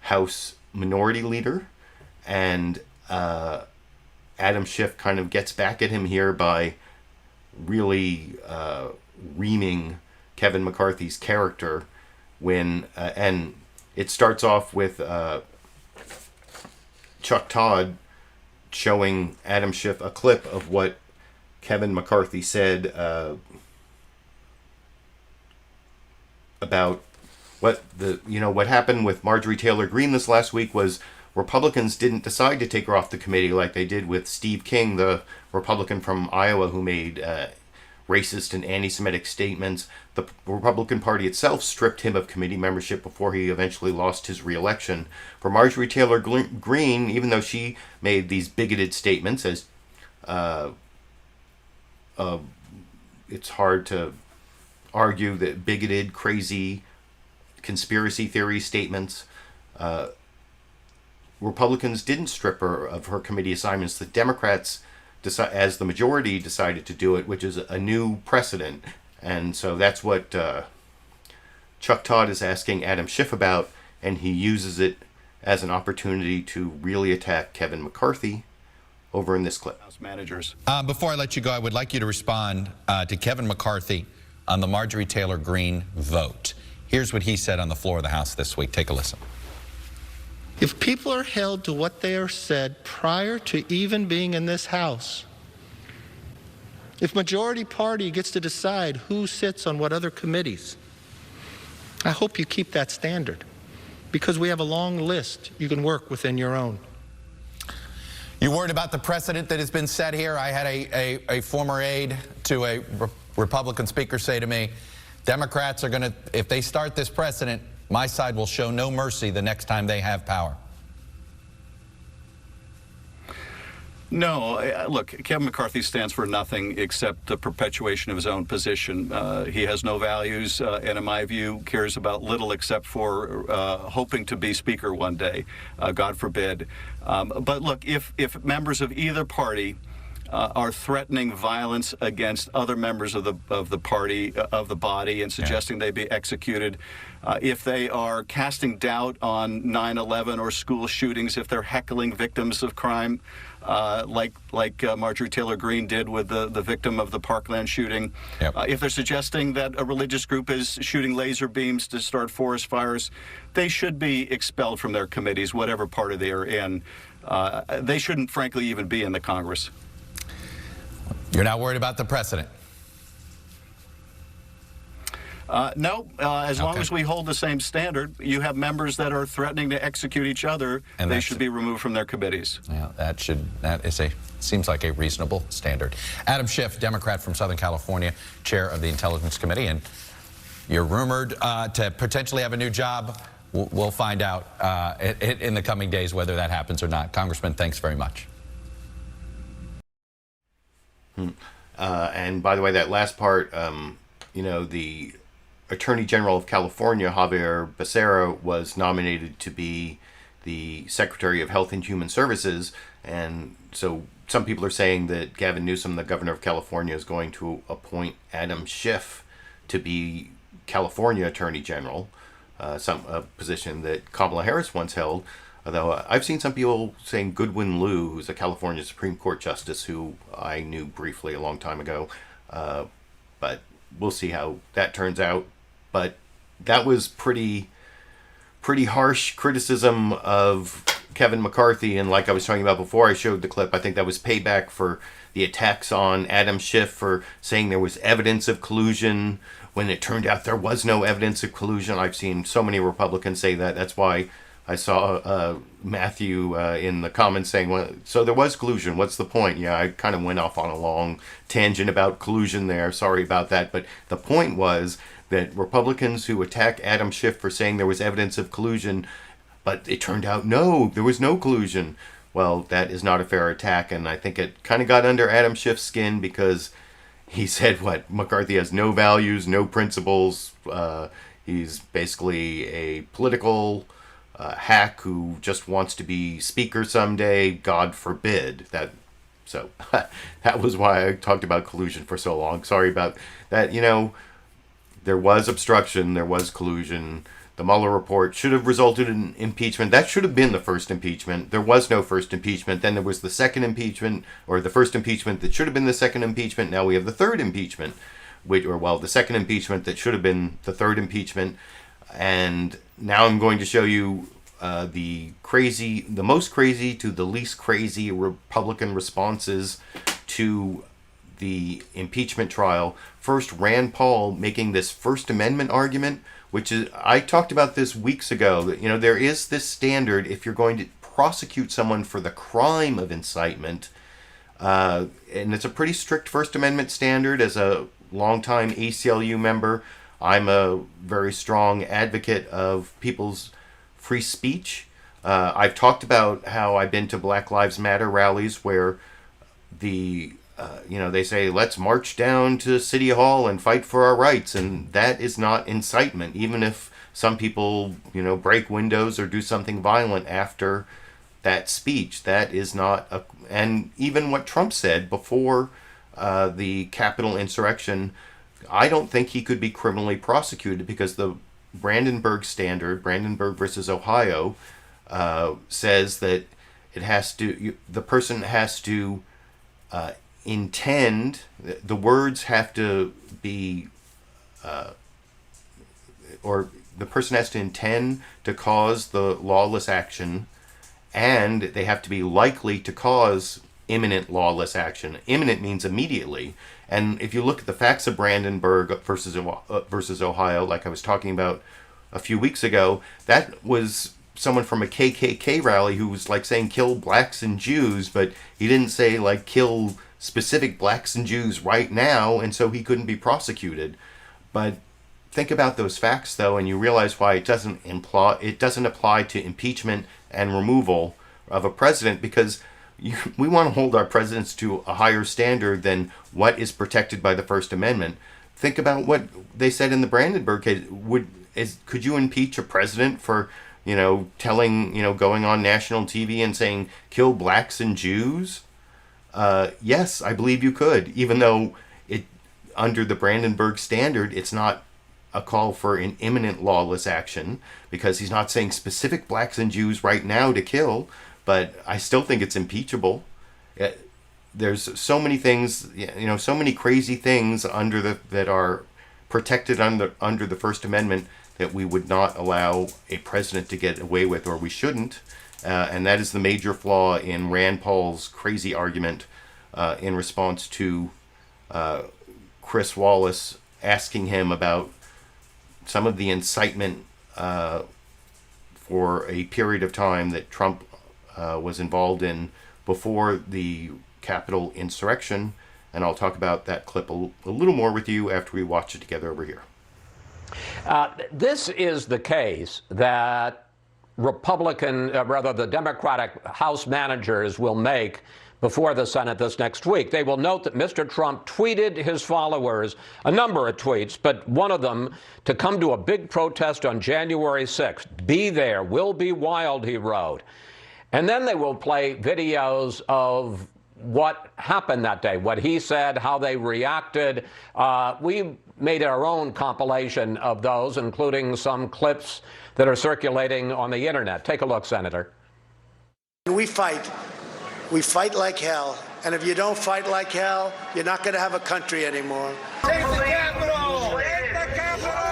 House Minority Leader. And Adam Schiff kind of gets back at him here by really reaming Kevin McCarthy's character when and it starts off with Chuck Todd showing Adam Schiff a clip of what Kevin McCarthy said about what happened with Marjorie Taylor Greene this last week was Republicans didn't decide to take her off the committee like they did with Steve King, the Republican from Iowa who made racist and anti-Semitic statements. The Republican Party itself stripped him of committee membership before he eventually lost his re-election. For Marjorie Taylor Greene, even though she made these bigoted statements, as it's hard to argue that bigoted, crazy, conspiracy theory statements, Republicans didn't strip her of her committee assignments. The Democrats, as the majority, decided to do it, which is a new precedent. And so that's what Chuck Todd is asking Adam Schiff about, and he uses it as an opportunity to really attack Kevin McCarthy over in this clip. Managers. Before I let you go, I would like you to respond to Kevin McCarthy on the Marjorie Taylor Greene vote. Here's what he said on the floor of the House this week. Take a listen. If people are held to what they are said prior to even being in this House, if majority party gets to decide who sits on what other committees, I hope you keep that standard, because we have a long list you can work within your own. You worried about the precedent that has been set here? I had a former aide to a Republican speaker say to me, Democrats are going to, if they start this precedent, my side will show no mercy the next time they have power. No, look, Kevin McCarthy stands for nothing except the perpetuation of his own position. He has no values, and in my view, cares about little except for hoping to be speaker one day, God forbid. But look, if members of either party are threatening violence against other members of the party, of the body, and suggesting they be executed, if they are casting doubt on 9/11 or school shootings, if they're heckling victims of crime, like Marjorie Taylor Greene did with the victim of the Parkland shooting, if they're suggesting that a religious group is shooting laser beams to start forest fires, they should be expelled from their committees, whatever party they are in. They shouldn't, frankly, even be in the Congress. You're not worried about the precedent? No, as long as we hold the same standard. You have members that are threatening to execute each other, and they should be removed from their committees. Yeah, seems like a reasonable standard. Adam Schiff, Democrat from Southern California, chair of the Intelligence Committee, and you're rumored to potentially have a new job. We'll find out in the coming days whether that happens or not. Congressman, thanks very much. And by the way, that last part, the Attorney General of California, Javier Becerra, was nominated to be the Secretary of Health and Human Services. And so some people are saying that Gavin Newsom, the governor of California, is going to appoint Adam Schiff to be California Attorney General, a position that Kamala Harris once held. Although I've seen some people saying Goodwin Liu, who's a California Supreme Court justice who I knew briefly a long time ago. But we'll see how that turns out. But that was pretty harsh criticism of Kevin McCarthy. And like I was talking about before I showed the clip, I think that was payback for the attacks on Adam Schiff for saying there was evidence of collusion when it turned out there was no evidence of collusion. I've seen so many Republicans say that. That's why I saw Matthew in the comments saying, well, so there was collusion. What's the point? Yeah, I kind of went off on a long tangent about collusion there. Sorry about that. But the point was that Republicans who attack Adam Schiff for saying there was evidence of collusion, but it turned out, no, there was no collusion. Well, that is not a fair attack. And I think it kind of got under Adam Schiff's skin because he said, McCarthy has no values, no principles. He's basically a political hack who just wants to be speaker someday, God forbid. So that was why I talked about collusion for so long. Sorry about that. There was obstruction, there was collusion. The Mueller report should have resulted in impeachment. That should have been the first impeachment. There was no first impeachment. Then there was the second impeachment, or the first impeachment that should have been the second impeachment. Now we have the third impeachment, the second impeachment that should have been the third impeachment. And now I'm going to show you the most crazy to the least crazy Republican responses to the impeachment trial. First, Rand Paul making this First Amendment argument, which is, I talked about this weeks ago, that, there is this standard if you're going to prosecute someone for the crime of incitement, and it's a pretty strict First Amendment standard. As a longtime ACLU member, I'm a very strong advocate of people's free speech. I've talked about how I've been to Black Lives Matter rallies where they say, let's march down to City Hall and fight for our rights. And that is not incitement, even if some people, break windows or do something violent after that speech. That is not and even what Trump said before the Capitol insurrection, I don't think he could be criminally prosecuted because the Brandenburg standard, Brandenburg versus Ohio, says that it has to, the person has to intend, the words have to be, or the person has to intend to cause the lawless action, and they have to be likely to cause imminent lawless action. Imminent means immediately. And if you look at the facts of Brandenburg versus Ohio, like I was talking about a few weeks ago, that was someone from a KKK rally who was like saying kill blacks and Jews, but he didn't say like kill specific blacks and Jews right now, and so he couldn't be prosecuted. But think about those facts though, and you realize why it doesn't apply to impeachment and removal of a president, because we want to hold our presidents to a higher standard than what is protected by the First Amendment. Think about what they said in the Brandenburg case. Could you impeach a president for, going on national TV and saying kill blacks and Jews? Yes, I believe you could, even though under the Brandenburg standard, it's not a call for an imminent lawless action, because he's not saying specific blacks and Jews right now to kill. But I still think it's impeachable. There's so many things, so many crazy things that are protected under the First Amendment that we would not allow a president to get away with, or we shouldn't. And that is the major flaw in Rand Paul's crazy argument in response to Chris Wallace asking him about some of the incitement for a period of time that Trump was involved in before the Capitol insurrection. And I'll talk about that clip a little more with you after we watch it together over here. This is the case that the Democratic House managers will make before the Senate this next week. They will note that Mr. Trump tweeted his followers a number of tweets, but one of them to come to a big protest on January 6th. Be there, will be wild, he wrote. And then they will play videos of what happened that day, what he said, how they reacted. We made our own compilation of those, including some clips that are circulating on the internet. Take a look, Senator. We fight. We fight like hell. And if you don't fight like hell, you're not going to have a country anymore. Take the Capitol! Take the Capitol!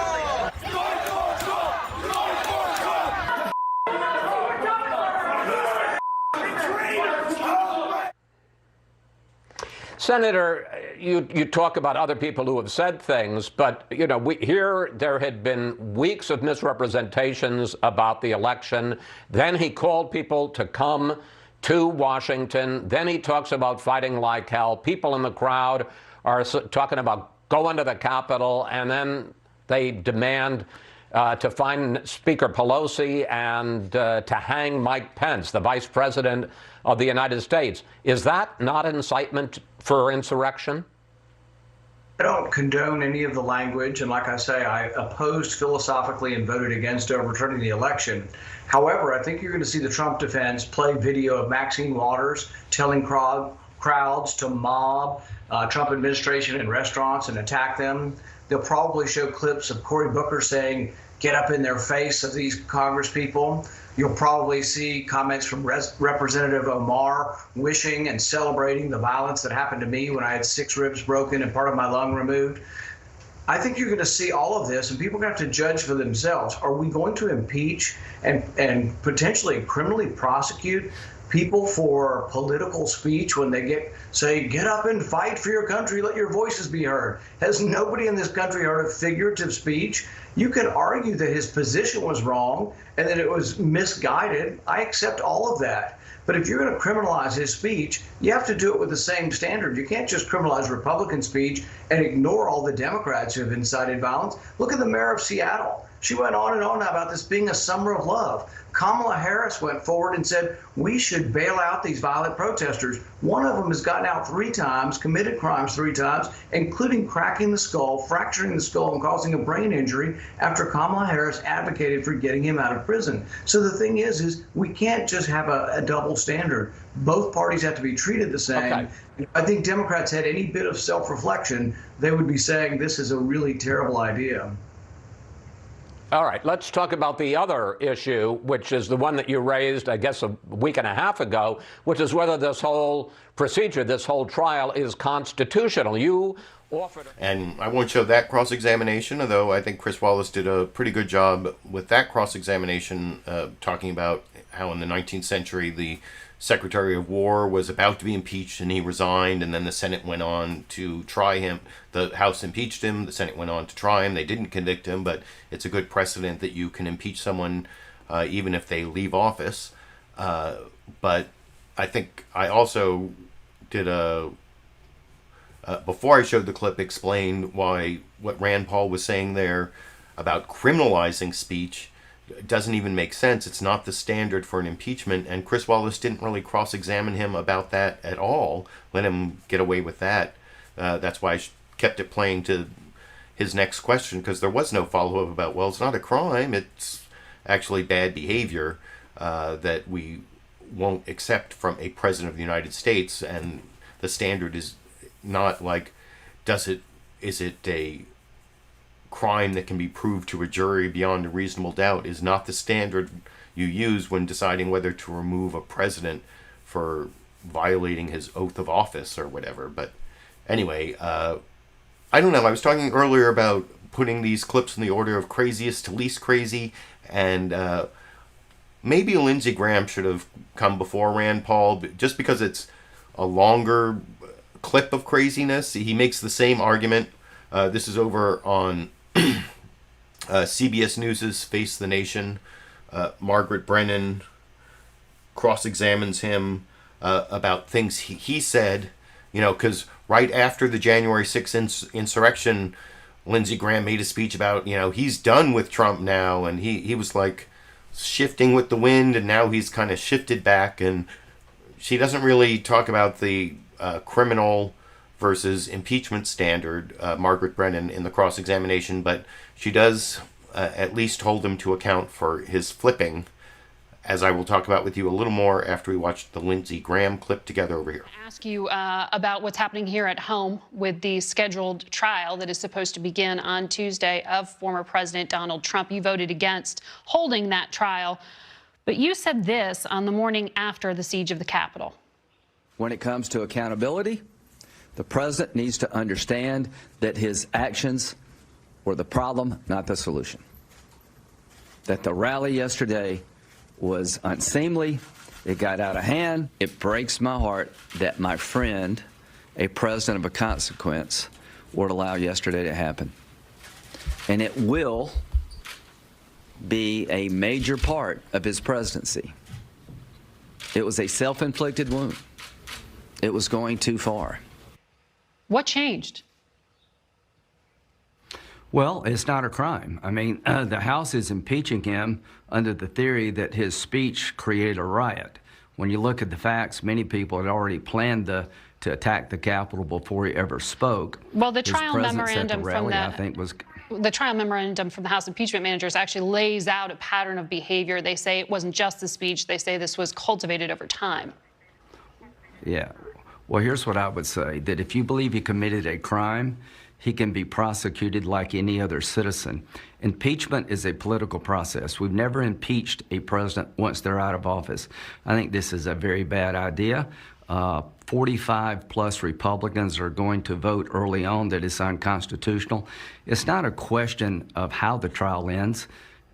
Senator, you talk about other people who have said things, but there had been weeks of misrepresentations about the election. Then he called people to come to Washington. Then he talks about fighting like hell. People in the crowd are talking about going to the Capitol, and then they demand to find Speaker Pelosi and to hang Mike Pence, the Vice President of the United States. Is that not incitement for insurrection? I don't condone any of the language, and like I say, I opposed philosophically and voted against overturning the election. However, I think you're going to see the Trump defense play video of Maxine Waters telling crowds to mob Trump administration in restaurants and attack them. They'll probably show clips of Cory Booker saying, "Get up in their face" of these Congress people. You'll probably see comments from Representative Omar wishing and celebrating the violence that happened to me when I had 6 ribs broken and part of my lung removed. I think you're going to see all of this, and people are going to have to judge for themselves. Are we going to impeach and potentially criminally prosecute people for political speech when they say, get up and fight for your country, let your voices be heard? Has nobody in this country heard of figurative speech? You can argue that his position was wrong and that it was misguided. I accept all of that. But if you're going to criminalize his speech, you have to do it with the same standard. You can't just criminalize Republican speech and ignore all the Democrats who have incited violence. Look at the mayor of Seattle. She went on and on about this being a summer of love. Kamala Harris went forward and said, we should bail out these violent protesters. One of them has gotten out 3 times, committed crimes 3 times, including cracking the skull, fracturing the skull, and causing a brain injury after Kamala Harris advocated for getting him out of prison. So the thing is we can't just have a double standard. Both parties have to be treated the same. Okay. If I think Democrats had any bit of self-reflection, they would be saying this is a really terrible idea. All right, let's talk about the other issue, which is the one that you raised, I guess, a week and a half ago, which is whether this whole procedure, this whole trial is constitutional. You offered... And I won't show that cross-examination, although I think Chris Wallace did a pretty good job with that cross-examination, talking about how in the 19th century the Secretary of War was about to be impeached and he resigned, and then the Senate went on to try him. The House impeached him, the Senate went on to try him. They didn't convict him, but it's a good precedent that you can impeach someone even if they leave office. But I think I also did before I showed the clip, explained why what Rand Paul was saying there about criminalizing speech doesn't even make sense. It's not the standard for an impeachment, and Chris Wallace didn't really cross-examine him about that at all, let him get away with that. That's why I kept it playing to his next question, because there was no follow-up about, well, it's not a crime, it's actually bad behavior that we won't accept from a president of the United States, and the standard is not like, is it a crime that can be proved to a jury beyond a reasonable doubt, is not the standard you use when deciding whether to remove a president for violating his oath of office or whatever. But anyway, I don't know. I was talking earlier about putting these clips in the order of craziest to least crazy, and maybe Lindsey Graham should have come before Rand Paul, just because it's a longer clip of craziness. He makes the same argument. This is over on CBS News' Face the Nation. Margaret Brennan cross-examines him about things he said, because right after the January 6th insurrection, Lindsey Graham made a speech about, he's done with Trump now, and he was like shifting with the wind, and now he's kind of shifted back, and she doesn't really talk about the criminal versus impeachment standard, Margaret Brennan, in the cross-examination, but she does at least hold him to account for his flipping, as I will talk about with you a little more after we watch the Lindsey Graham clip together over here. Ask you about what's happening here at home with the scheduled trial that is supposed to begin on Tuesday of former President Donald Trump. You voted against holding that trial, but you said this on the morning after the siege of the Capitol. When it comes to accountability, the president needs to understand that his actions were the problem, not the solution. That the rally yesterday was unseemly. It got out of hand. It breaks my heart that my friend, a president of a consequence, would allow yesterday to happen. And it will be a major part of his presidency. It was a self-inflicted wound. It was going too far. What changed? Well, it's not a crime. I mean, the House is impeaching him under the theory that his speech created a riot. When you look at the facts, many people had already planned to attack the Capitol before he ever spoke. Well, the trial memorandum from the trial memorandum from the House impeachment managers actually lays out a pattern of behavior. They say it wasn't just the speech. They say this was cultivated over time. Yeah. Well, here's what I would say, that if you believe he committed a crime, he can be prosecuted like any other citizen. Impeachment is a political process. We've never impeached a president once they're out of office. I think this is a very bad idea. 45 plus Republicans are going to vote early on that it's unconstitutional. It's not a question of how the trial ends.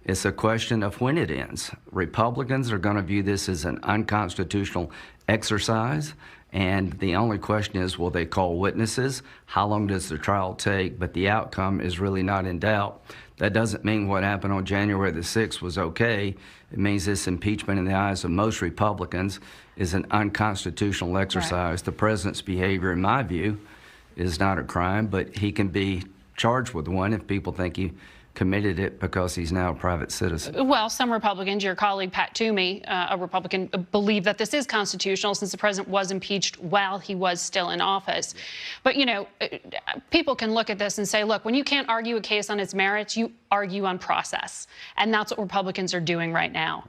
It's a question of when it ends. Republicans are going to view this as an unconstitutional exercise. And the only question is, will they call witnesses? How long does the trial take? But the outcome is really not in doubt. That doesn't mean what happened on January the 6th was okay. It means this impeachment in the eyes of most Republicans is an unconstitutional exercise. Right. The president's behavior, in my view, is not a crime, but he can be charged with one if people think he committed it because he's now a private citizen. Well, some Republicans, your colleague Pat Toomey, a Republican, believe that this is constitutional since the president was impeached while he was still in office. But, people can look at this and say, look, when you can't argue a case on its merits, you argue on process. And that's what Republicans are doing right now.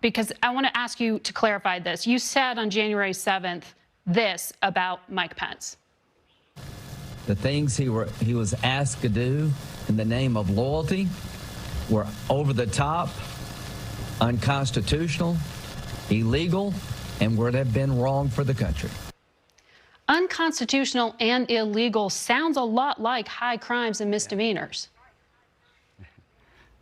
Because I want to ask you to clarify this. You said on January 7th this about Mike Pence. The things he was asked to do in the name of loyalty were over the top, unconstitutional, illegal, and would have been wrong for the country. Unconstitutional and illegal sounds a lot like high crimes and misdemeanors.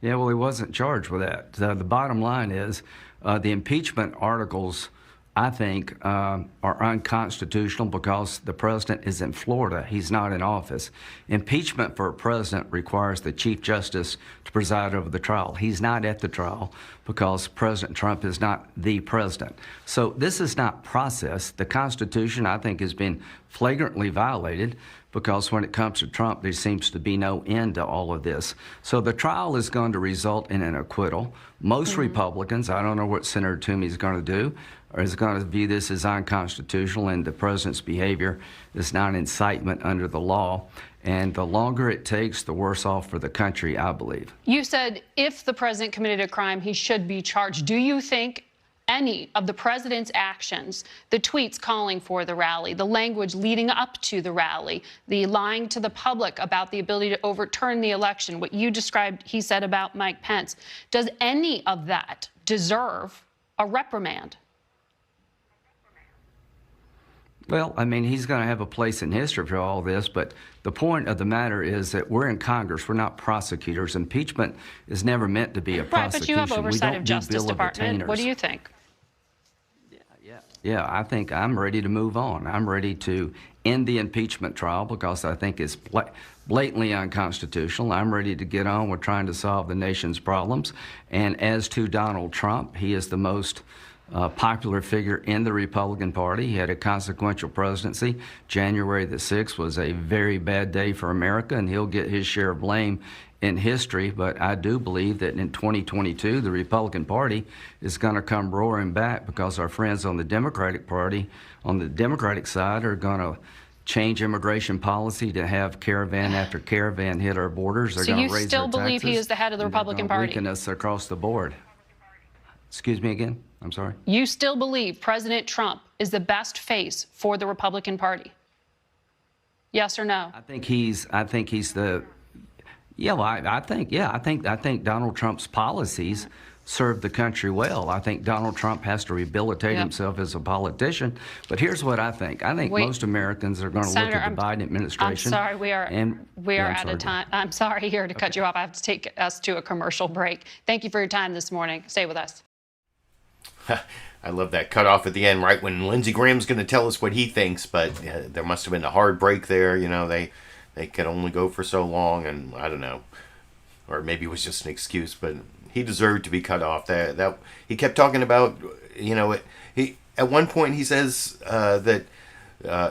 Yeah, well, he wasn't charged with that. The bottom line is the impeachment articles, I think, are unconstitutional because the president is in Florida. He's not in office. Impeachment for a president requires the Chief Justice to preside over the trial. He's not at the trial because President Trump is not the president. So this is not process. The Constitution, I think, has been flagrantly violated because when it comes to Trump, there seems to be no end to all of this. So the trial is going to result in an acquittal. Most Republicans, I don't know what Senator Toomey is going to do, or is going to view this as unconstitutional, and the president's behavior is not incitement under the law. And the longer it takes, the worse off for the country, I believe. You said if the president committed a crime, he should be charged. Do you think any of the president's actions, the tweets calling for the rally, the language leading up to the rally, the lying to the public about the ability to overturn the election, what you described he said about Mike Pence, does any of that deserve a reprimand? Well, I mean, he's going to have a place in history for all this, but the point of the matter is that we're in Congress. We're not prosecutors. Impeachment is never meant to be a prosecution. Right, but you have oversight of Justice Department. What do you think? Yeah, I think I'm ready to move on. I'm ready to end the impeachment trial because I think it's blatantly unconstitutional. I'm ready to get on with trying to solve the nation's problems. And as to Donald Trump, he is the most popular figure in the Republican Party. He had a consequential presidency. January the 6th was a very bad day for America, and he'll get his share of blame in history. But I do believe that in 2022, the Republican Party is going to come roaring back because our friends on the Democratic Party, on the Democratic side, are going to change immigration policy to have caravan after caravan hit our borders. They're so going to raise you still believe he is the head of the Republican Party? Weaken us across the board. Excuse me again? I'm sorry? You still believe President Trump is the best face for the Republican Party? Yes or no? I think he's the, yeah, well, I think Donald Trump's policies serve the country well. I think Donald Trump has to rehabilitate himself as a politician. But here's what I think. I think most Americans are going to look at the Biden administration. I'm sorry, we are out of time. I'm sorry here to cut you off. I have to take us to a commercial break. Thank you for your time this morning. Stay with us. I love that cutoff at the end, right when Lindsey Graham's going to tell us what he thinks, but there must have been a hard break there. You know, they could only go for so long, and I don't know. Or maybe it was just an excuse, but he deserved to be cut off. That he kept talking about, you know, he at one point he says that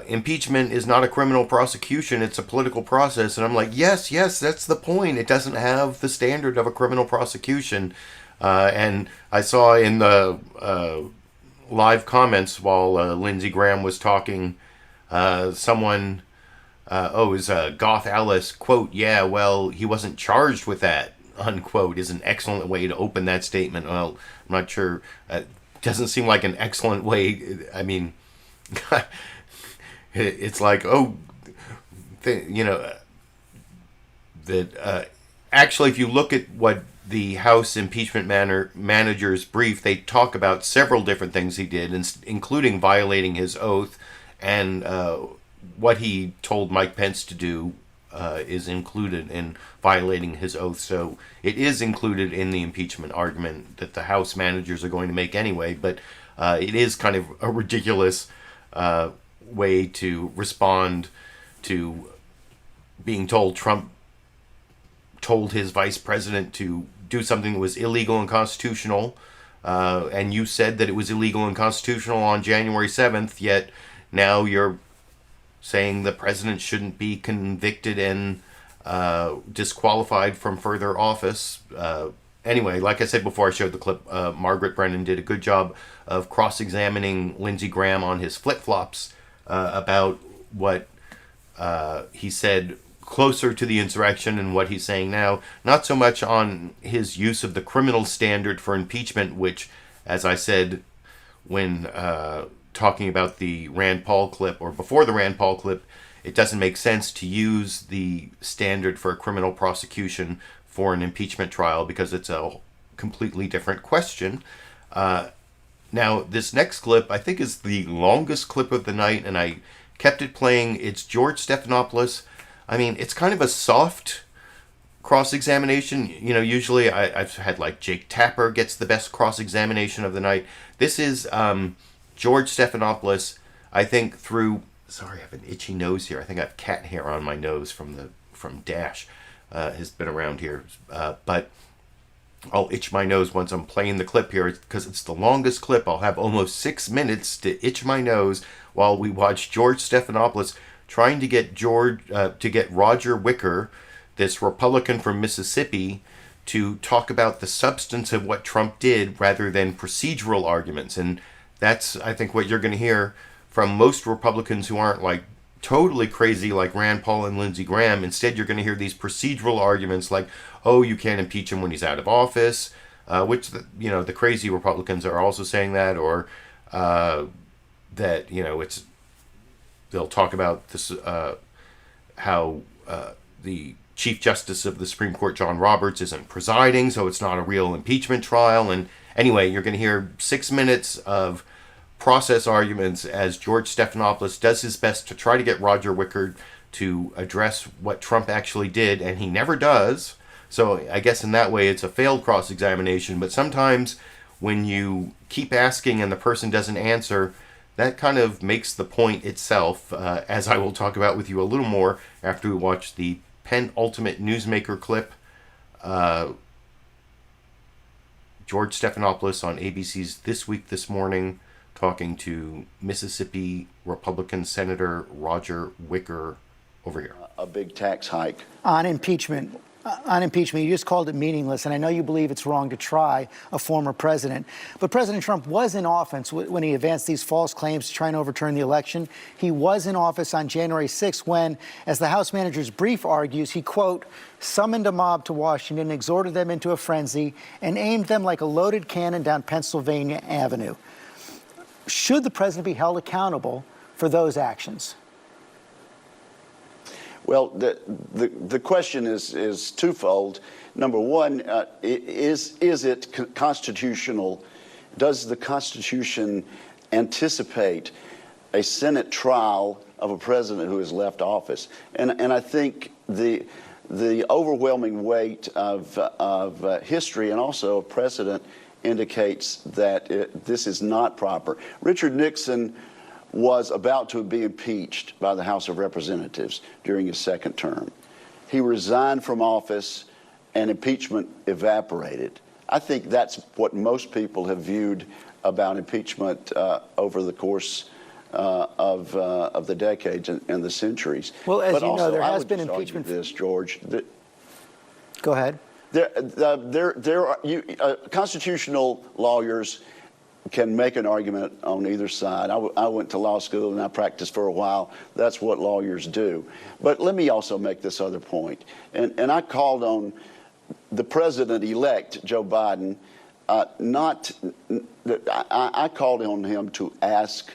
impeachment is not a criminal prosecution, it's a political process. And I'm like, yes, that's the point. It doesn't have the standard of a criminal prosecution. And I saw in the live comments while Lindsey Graham was talking, someone, is Goth Alice, quote, yeah, well, he wasn't charged with that, unquote, is an excellent way to open that statement. Well, I'm not sure. Doesn't seem like an excellent way. I mean, it's like, actually, if you look at what the House impeachment manager's brief, they talk about several different things he did, including violating his oath, and what he told Mike Pence to do is included in violating his oath. So it is included in the impeachment argument that the House managers are going to make anyway, but it is kind of a ridiculous way to respond to being told Trump told his vice president to do something that was illegal and constitutional, and you said that it was illegal and constitutional on January 7th, yet now you're saying the president shouldn't be convicted and disqualified from further office. Anyway, like I said before I showed the clip, Margaret Brennan did a good job of cross-examining Lindsey Graham on his flip-flops about what he said closer to the insurrection and what he's saying now, not so much on his use of the criminal standard for impeachment, which, as I said when talking about the Rand Paul clip, or before the Rand Paul clip, it doesn't make sense to use the standard for a criminal prosecution for an impeachment trial because it's a completely different question. Now, this next clip, I think, is the longest clip of the night, and I kept it playing. It's George Stephanopoulos. I mean, it's kind of a soft cross-examination. You know, usually I've had, like, Jake Tapper gets the best cross-examination of the night. This is George Stephanopoulos, I think, through... Sorry, I have an itchy nose here. I think I have cat hair on my nose from Dash. Has been around here. But I'll itch my nose once I'm playing the clip here because it's the longest clip. I'll have almost 6 minutes to itch my nose while we watch George Stephanopoulos trying to get Roger Wicker, this Republican from Mississippi, to talk about the substance of what Trump did rather than procedural arguments. And that's, I think, what you're going to hear from most Republicans who aren't like totally crazy like Rand Paul and Lindsey Graham. Instead, you're going to hear these procedural arguments like, oh, you can't impeach him when he's out of office, which, the crazy Republicans are also saying that, or that, they'll talk about this, how the Chief Justice of the Supreme Court, John Roberts, isn't presiding, so it's not a real impeachment trial. And anyway, you're going to hear 6 minutes of process arguments as George Stephanopoulos does his best to try to get Roger Wicker to address what Trump actually did, and he never does. So I guess in that way it's a failed cross-examination, but sometimes when you keep asking and the person doesn't answer, that kind of makes the point itself, as I will talk about with you a little more after we watch the penultimate newsmaker clip. George Stephanopoulos on ABC's This Week This Morning, talking to Mississippi Republican Senator Roger Wicker over here. A big tax hike. On impeachment, you just called it meaningless, and I know you believe it's wrong to try a former president. But President Trump was in office when he advanced these false claims to try and overturn the election. He was in office on January 6th when, as the House manager's brief argues, he, quote, summoned a mob to Washington, exhorted them into a frenzy, and aimed them like a loaded cannon down Pennsylvania Avenue. Should the president be held accountable for those actions? Well, the question is twofold. Number one, is it constitutional? Does the Constitution anticipate a Senate trial of a president who has left office? And I think the overwhelming weight of history and also of precedent indicates that this is not proper. Richard Nixon was about to be impeached by the House of Representatives during his second term. He resigned from office and impeachment evaporated. I think that's what most people have viewed about impeachment over the course of the decades and the centuries. Well, as but you also, know, there I has would been just impeachment. argue this, George. Go ahead. There are constitutional lawyers can make an argument on either side. I went to law school and I practiced for a while. That's what lawyers do. But let me also make this other point. And I called on the president-elect, Joe Biden, I called on him to ask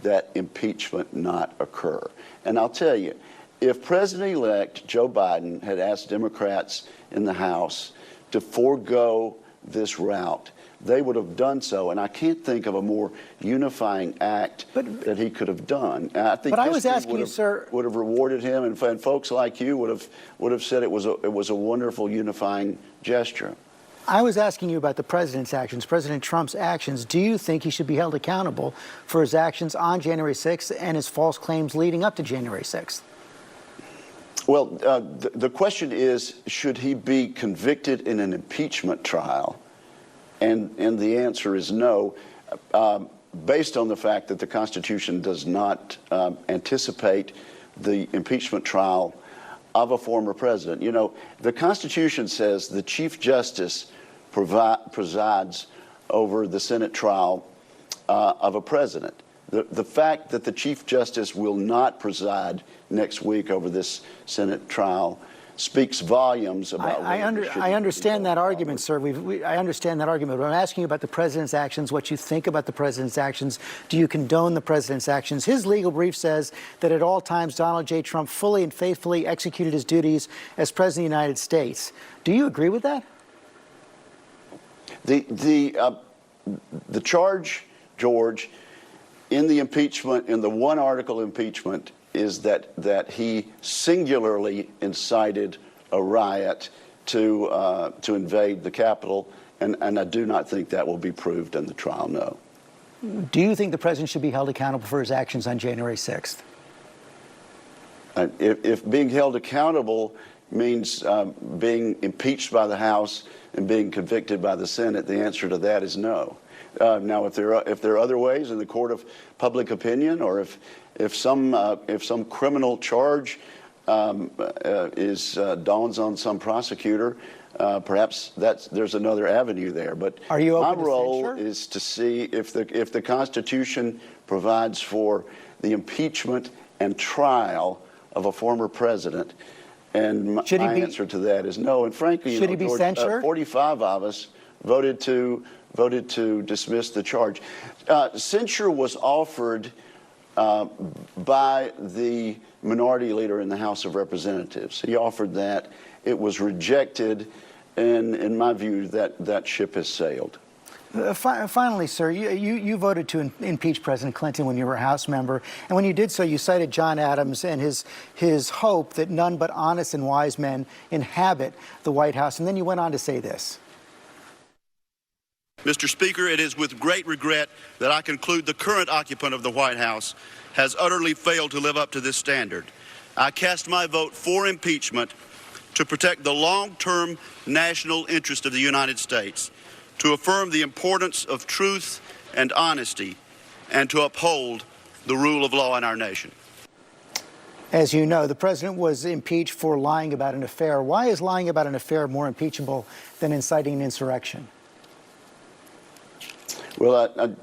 that impeachment not occur. And I'll tell you, if President-elect Joe Biden had asked Democrats in the House to forego this route, they would have done so, and I can't think of a more unifying act that he could have done. And I think but I was asking you, sir, would have rewarded him, and folks like you would have said it was a wonderful unifying gesture. I was asking you about the president's actions, President Trump's actions. Do you think he should be held accountable for his actions on January 6th and his false claims leading up to January 6th? Well, the question is, should he be convicted in an impeachment trial? And the answer is no, based on the fact that the Constitution does not anticipate the impeachment trial of a former president. You know, the Constitution says the Chief Justice presides over the Senate trial of a president. The fact that the Chief Justice will not preside next week over this Senate trial speaks volumes about. I understand that argument, sir. I understand that argument, but I'm asking you about the president's actions, what you think about the president's actions. Do you condone the president's actions? His legal brief says that at all times Donald J. Trump fully and faithfully executed his duties as president of the United States. Do you agree with that? The charge, George, in the impeachment, in the one article impeachment, is that he singularly incited a riot to invade the Capitol, and I do not think that will be proved in the trial, no. Do you think the president should be held accountable for his actions on January 6th? If being held accountable means being impeached by the House and being convicted by the Senate, the answer to that is no. Now, if there are other ways in the court of public opinion, or if some criminal charge dawns on some prosecutor, perhaps there's another avenue there. But are you my open to role censure? is to see if the Constitution provides for the impeachment and trial of a former president. And my answer to that is no. And frankly, should he be censured? 45 of us voted to dismiss the charge. Censure was offered by the minority leader in the House of Representatives. He offered that. It was rejected, and in my view, that ship has sailed. Finally, sir, you voted to impeach President Clinton when you were a House member, and when you did so, you cited John Adams and his hope that none but honest and wise men inhabit the White House, and then you went on to say this. Mr. Speaker, it is with great regret that I conclude the current occupant of the White House has utterly failed to live up to this standard. I cast my vote for impeachment to protect the long-term national interest of the United States, to affirm the importance of truth and honesty, and to uphold the rule of law in our nation. As you know, the president was impeached for lying about an affair. Why is lying about an affair more impeachable than inciting an insurrection? Well,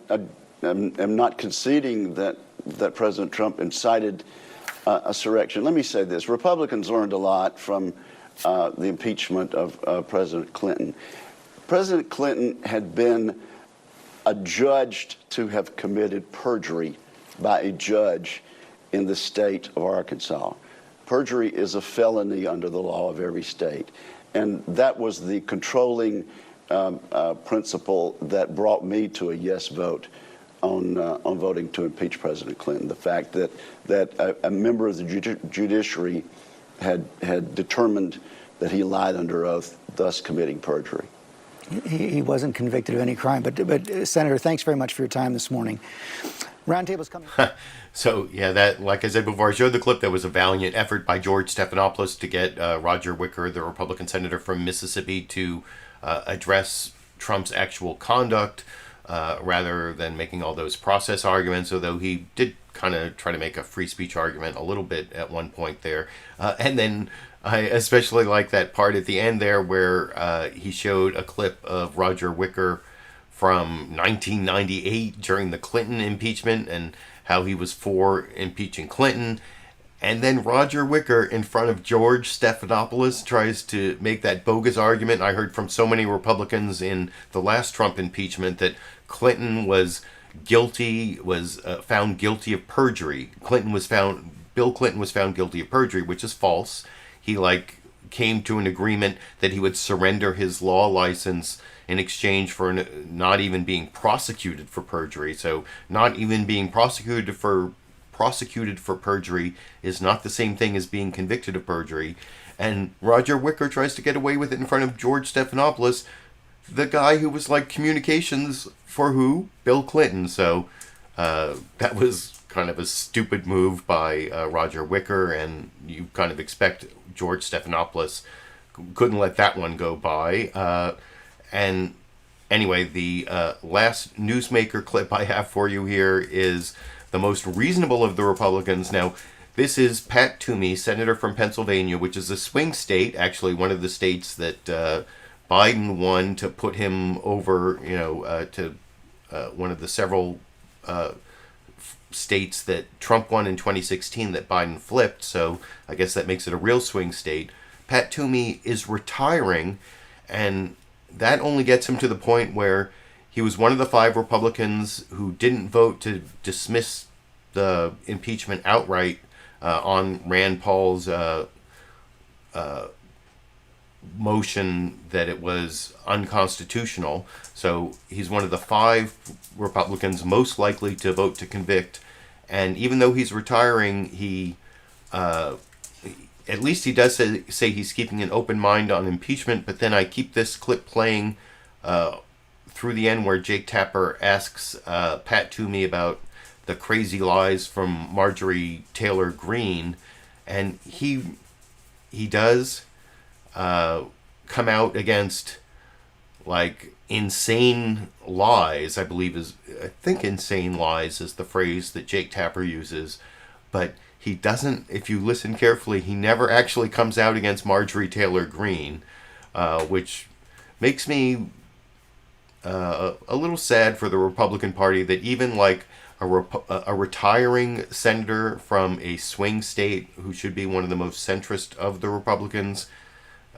I'm not conceding that President Trump incited a insurrection. Let me say this. Republicans learned a lot from the impeachment of President Clinton. President Clinton had been adjudged to have committed perjury by a judge in the state of Arkansas. Perjury is a felony under the law of every state. And that was the controlling principle that brought me to a yes vote on voting to impeach President Clinton. The fact that a member of the judiciary had determined that he lied under oath, thus committing perjury. He wasn't convicted of any crime. But Senator, thanks very much for your time this morning. Roundtable's coming. So, yeah, that, like I said before, I showed the clip. That was a valiant effort by George Stephanopoulos to get Roger Wicker, the Republican senator from Mississippi, to address Trump's actual conduct rather than making all those process arguments, although he did kind of try to make a free speech argument a little bit at one point there. And then I especially like that part at the end there where he showed a clip of Roger Wicker from 1998 during the Clinton impeachment and how he was for impeaching Clinton. And then Roger Wicker, in front of George Stephanopoulos, tries to make that bogus argument. I heard from so many Republicans in the last Trump impeachment that Clinton was guilty, was found guilty of perjury. Bill Clinton was found guilty of perjury, which is false. He came to an agreement that he would surrender his law license in exchange for not even being prosecuted for perjury. So not even being prosecuted for perjury is not the same thing as being convicted of perjury. And Roger Wicker tries to get away with it in front of George Stephanopoulos, the guy who was communications for who? Bill Clinton. So that was kind of a stupid move by Roger Wicker, and you kind of expect George Stephanopoulos couldn't let that one go by. And anyway, the last newsmaker clip I have for you here is the most reasonable of the Republicans. Now, this is Pat Toomey, senator from Pennsylvania, which is a swing state, actually one of the states that Biden won to put him over, to one of the several states that Trump won in 2016 that Biden flipped. So I guess that makes it a real swing state. Pat Toomey is retiring, and that only gets him to the point where he was one of the 5 Republicans who didn't vote to dismiss the impeachment outright on Rand Paul's motion that it was unconstitutional. So he's one of the 5 Republicans most likely to vote to convict. And even though he's retiring, he at least he does say he's keeping an open mind on impeachment. But then I keep this clip playing through the end where Jake Tapper asks Pat Toomey about the crazy lies from Marjorie Taylor Greene, and he does come out against like insane lies. I think insane lies is the phrase that Jake Tapper uses, but he doesn't, if you listen carefully, he never actually comes out against Marjorie Taylor Greene, which makes me a little sad for the Republican Party that even like a retiring senator from a swing state who should be one of the most centrist of the Republicans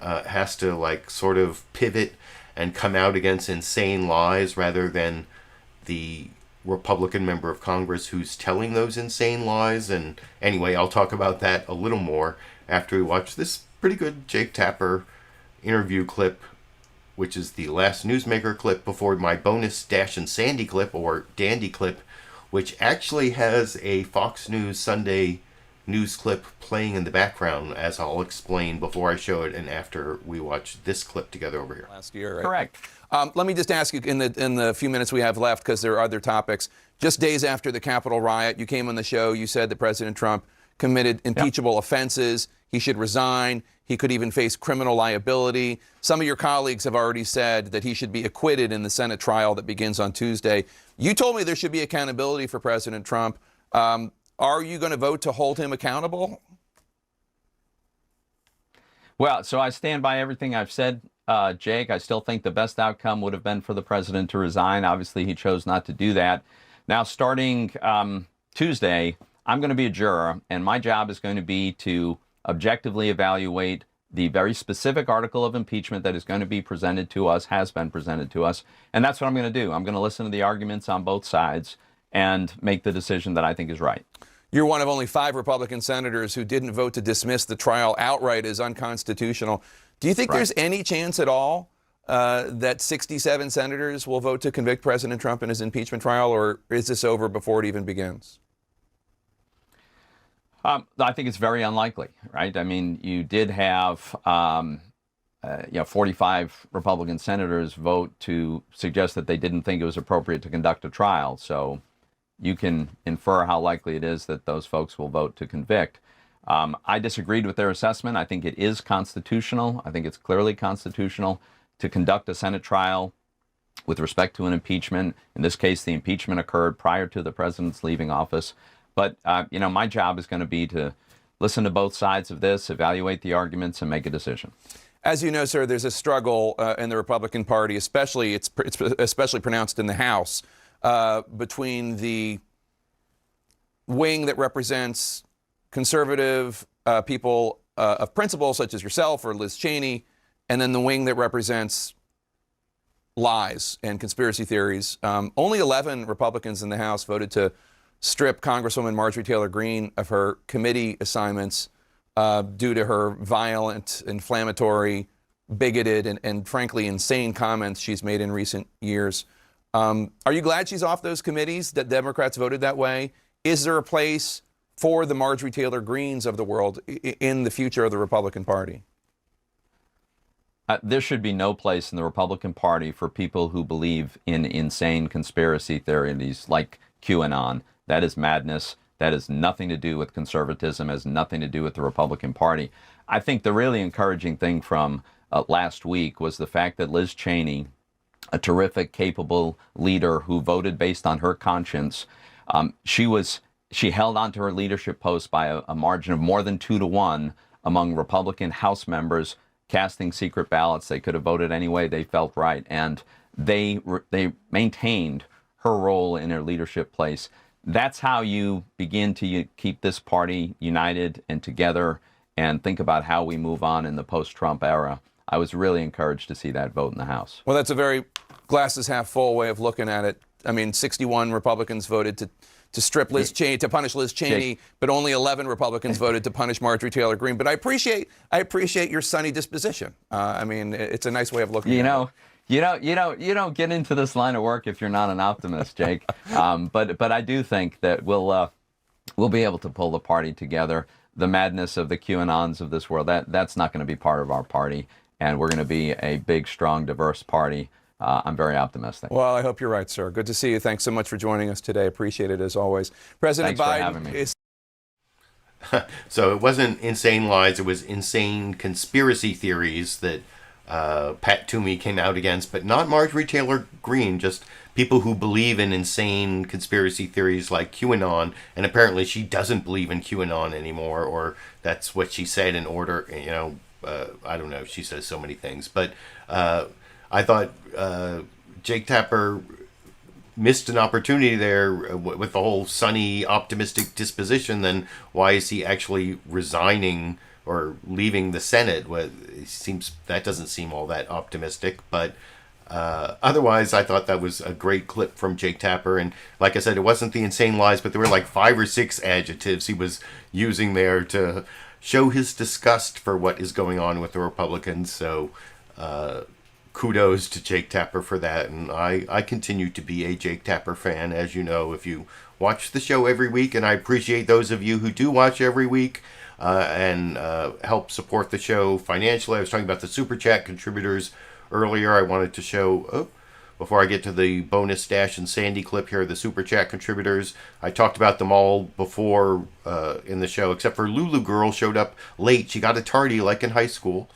has to like sort of pivot and come out against insane lies rather than the Republican member of Congress who's telling those insane lies. And anyway, I'll talk about that a little more after we watch this pretty good Jake Tapper interview clip, which is the last Newsmaker clip before my bonus Dash and Sandy clip, or Dandy clip, which actually has a Fox News Sunday news clip playing in the background, as I'll explain before I show it and after we watch this clip together over here. Last year, right? Correct. Let me just ask you in the few minutes we have left, because there are other topics. Just days after the Capitol riot, you came on the show, you said that President Trump committed impeachable offenses. He should resign. He could even face criminal liability. Some of your colleagues have already said that he should be acquitted in the Senate trial that begins on Tuesday. You told me there should be accountability for President Trump. Are you going to vote to hold him accountable? Well, so I stand by everything I've said, Jake. I still think the best outcome would have been for the president to resign. Obviously, he chose not to do that. Now, starting Tuesday, I'm going to be a juror, and my job is going to be to objectively evaluate the very specific article of impeachment that is going to be presented to us, has been presented to us, and that's what I'm going to do. I'm going to listen to the arguments on both sides and make the decision that I think is right. You're one of only 5 Republican senators who didn't vote to dismiss the trial outright as unconstitutional. Do you think there's any chance at all that 67 senators will vote to convict President Trump in his impeachment trial, or is this over before it even begins? I think it's very unlikely, right? I mean, you did have 45 Republican senators vote to suggest that they didn't think it was appropriate to conduct a trial. So you can infer how likely it is that those folks will vote to convict. I disagreed with their assessment. I think it is constitutional. I think it's clearly constitutional to conduct a Senate trial with respect to an impeachment. In this case, the impeachment occurred prior to the president's leaving office. But, my job is going to be to listen to both sides of this, evaluate the arguments, and make a decision. As you know, sir, there's a struggle in the Republican Party, especially it's especially pronounced in the House, between the wing that represents conservative people of principle, such as yourself or Liz Cheney, and then the wing that represents lies and conspiracy theories. Only 11 Republicans in the House voted to strip Congresswoman Marjorie Taylor Greene of her committee assignments due to her violent, inflammatory, bigoted, and frankly insane comments she's made in recent years. Are you glad she's off those committees, that Democrats voted that way? Is there a place for the Marjorie Taylor Greenes of the world in the future of the Republican Party? There should be no place in the Republican Party for people who believe in insane conspiracy theories like QAnon. That is madness. That has nothing to do with conservatism, has nothing to do with the Republican Party. I think the really encouraging thing from last week was the fact that Liz Cheney, a terrific, capable leader who voted based on her conscience, she held on to her leadership post by a margin of more than 2-1 among Republican House members casting secret ballots. They could have voted any way they felt right, and they maintained her role in her leadership place. That's how you begin to keep this party united and together and think about how we move on in the post-Trump era, I was really encouraged to see that vote in the House. Well, that's a very glasses half full way of looking at it. I mean, 61 Republicans voted to strip Liz Cheney, to punish Liz Cheney, but only 11 Republicans voted to punish Marjorie Taylor Greene. But I appreciate your sunny disposition. I mean, it's a nice way of looking at it. You don't get into this line of work if you're not an optimist, Jake. But I do think that we'll be able to pull the party together. The madness of the QAnons of this world, that's not going to be part of our party, and we're going to be a big, strong, diverse party. I'm very optimistic. Well, I hope you're right, sir. Good to see you. Thanks so much for joining us today. Appreciate it as always. President Thanks Biden for having me. is. So it wasn't insane lies, it was insane conspiracy theories that Pat Toomey came out against, but not Marjorie Taylor Greene, just people who believe in insane conspiracy theories like QAnon, and apparently she doesn't believe in QAnon anymore, or that's what she said in order, I don't know, she says so many things, but I thought Jake Tapper missed an opportunity there with the whole sunny, optimistic disposition. Then why is he actually resigning or leaving the Senate? Well, it seems that doesn't seem all that optimistic. But otherwise, I thought that was a great clip from Jake Tapper. And like I said, it wasn't the insane lies, but there were like 5 or 6 adjectives he was using there to show his disgust for what is going on with the Republicans. So kudos to Jake Tapper for that, and I continue to be a Jake Tapper fan, as you know, if you watch the show every week, and I appreciate those of you who do watch every week and help support the show financially. I was talking about the Super Chat contributors earlier. I wanted to show, before I get to the bonus Dash and Sandy clip here, the Super Chat contributors. I talked about them all before in the show, except for Lulu Girl showed up late. She got a tardy like in high school.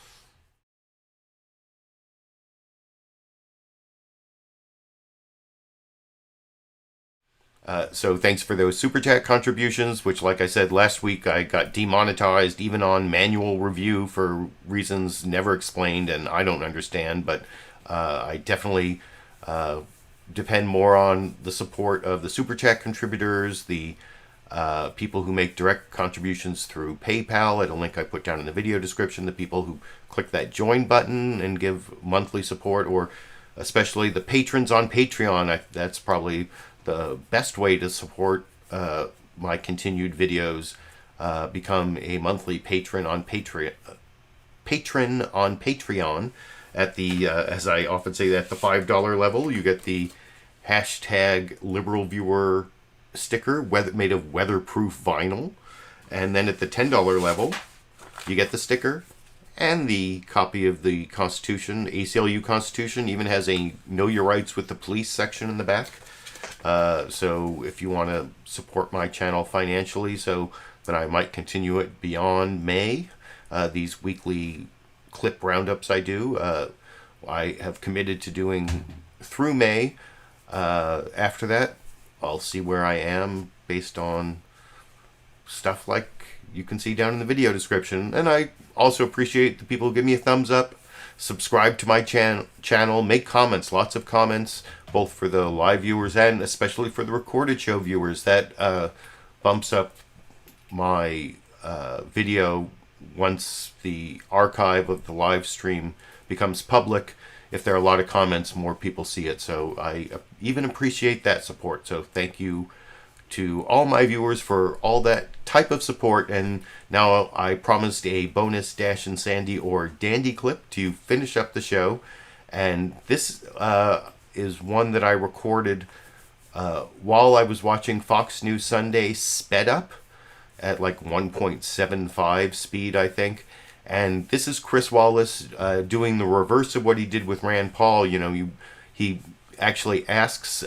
So thanks for those Super Chat contributions, which, like I said last week, I got demonetized even on manual review for reasons never explained and I don't understand, but I definitely depend more on the support of the Super Chat contributors, the people who make direct contributions through PayPal at a link I put down in the video description, the people who click that join button and give monthly support, or especially the patrons on Patreon. That's probably the best way to support my continued videos. Become a monthly patron on Patreon. At the as I often say, at the $5 level, you get the hashtag LiberalViewer sticker made of weatherproof vinyl, and then at the $10 level, you get the sticker and the copy of the Constitution. ACLU Constitution even has a Know Your Rights with the Police section in the back. So if you want to support my channel financially so that I might continue it beyond May, these weekly clip roundups I do, I have committed to doing through May. After that, I'll see where I am based on stuff like you can see down in the video description. And I also appreciate the people who give me a thumbs up, subscribe to my channel, make comments, lots of comments, both for the live viewers and especially for the recorded show viewers. That bumps up my video once the archive of the live stream becomes public. If there are a lot of comments, more people see it. So I even appreciate that support. So thank you to all my viewers for all that type of support. And now I promised a bonus Dash and Sandy or Dandy clip to finish up the show. And this is one that I recorded while I was watching Fox News Sunday sped up at like 1.75 speed, I think. And this is Chris Wallace doing the reverse of what he did with Rand Paul. You know, he actually asks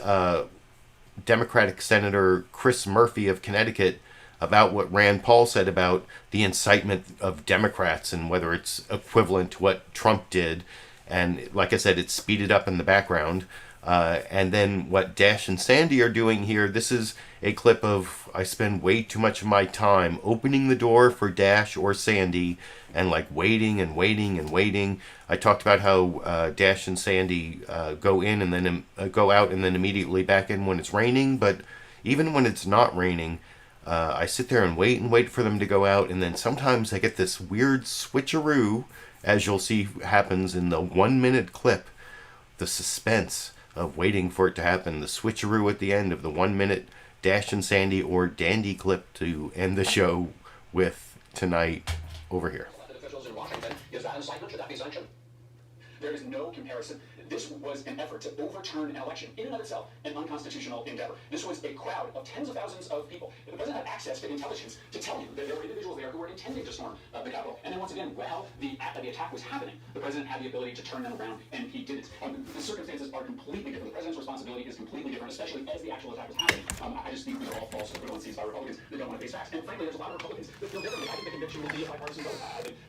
Democratic Senator Chris Murphy of Connecticut about what Rand Paul said about the incitement of Democrats and whether it's equivalent to what Trump did. And like I said, it's speeded up in the background. And then what Dash and Sandy are doing here, this is a clip of, I spend way too much of my time opening the door for Dash or Sandy and like waiting and waiting and waiting. I talked about how Dash and Sandy go in and then go out and then immediately back in when it's raining. But even when it's not raining, I sit there and wait for them to go out, and then sometimes I get this weird switcheroo, as you'll see happens in the 1-minute clip. The suspense of waiting for it to happen, the switcheroo at the end of the 1-minute Dash and Sandy or Dandy clip to end the show with tonight over here. Officials in Washington, is that incitement? Should that be sanctioned? There is no comparison. This was an effort to overturn an election, in and of itself, an unconstitutional endeavor. This was a crowd of tens of thousands of people. The president had access to intelligence to tell you that there were individuals there who were intending to storm the Capitol. And then once again, while the attack was happening, the president had the ability to turn them around, and he did it. The circumstances are completely different. The president's responsibility is completely different, especially as the actual attack was happening. I just think these are all false equivalencies by Republicans that don't want to face facts. And frankly, there's a lot of Republicans that feel differently. I think the conviction will be a bipartisan vote.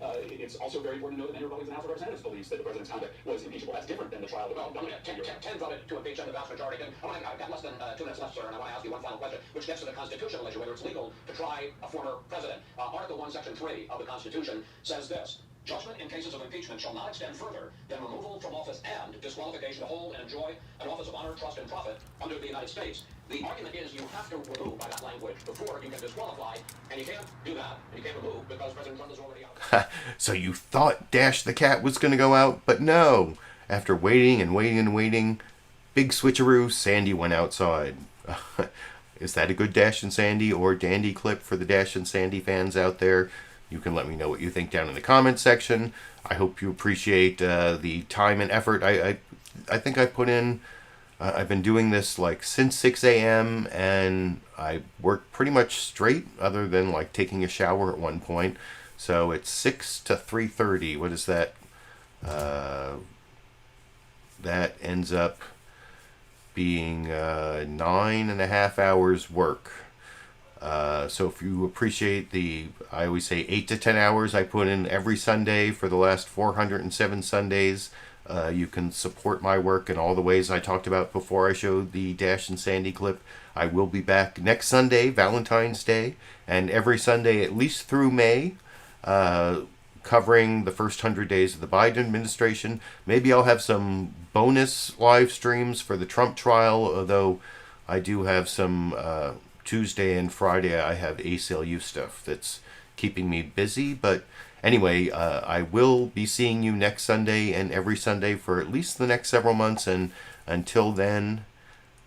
I think it's also very important to know that many Republicans in the House of Representatives believes that the president's conduct was impeachable. That's different than the trial that well, 10 voted to impeach, and the vast majority. And I've got less than 2 minutes left, sir, and I want to ask you one final question, which gets to the constitutional issue, whether it's legal to try a former president. Article 1, Section 3 of the Constitution says this: judgment in cases of impeachment shall not extend further than removal from office and disqualification to hold and enjoy an office of honor, trust, and profit under the United States. The argument is you have to remove by that language before you can disqualify, and you can't do that, and you can't remove because President Trump is already out. So you thought Dash the cat was going to go out, but no. After waiting and waiting and waiting, big switcheroo, Sandy went outside. Is that a good Dash and Sandy or Dandy clip for the Dash and Sandy fans out there? You can let me know what you think down in the comments section. I hope you appreciate the time and effort. I think I put in, I've been doing this like since 6 a.m. and I work pretty much straight other than like taking a shower at one point. So it's 6 to 3:30. What is that? That ends up being 9.5 hours work. So if you appreciate I always say 8 to 10 hours I put in every Sunday for the last 407 Sundays, you can support my work in all the ways I talked about before I showed the Dash and Sandy clip. I will be back next Sunday, Valentine's Day, and every Sunday at least through May, covering the first 100 days of the Biden administration. Maybe I'll have some bonus live streams for the Trump trial, although I do have some Tuesday and Friday I have ACLU stuff that's keeping me busy. But anyway, I will be seeing you next Sunday and every Sunday for at least the next several months, and until then,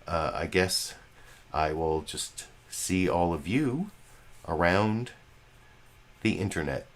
I guess I will just see all of you around the internet.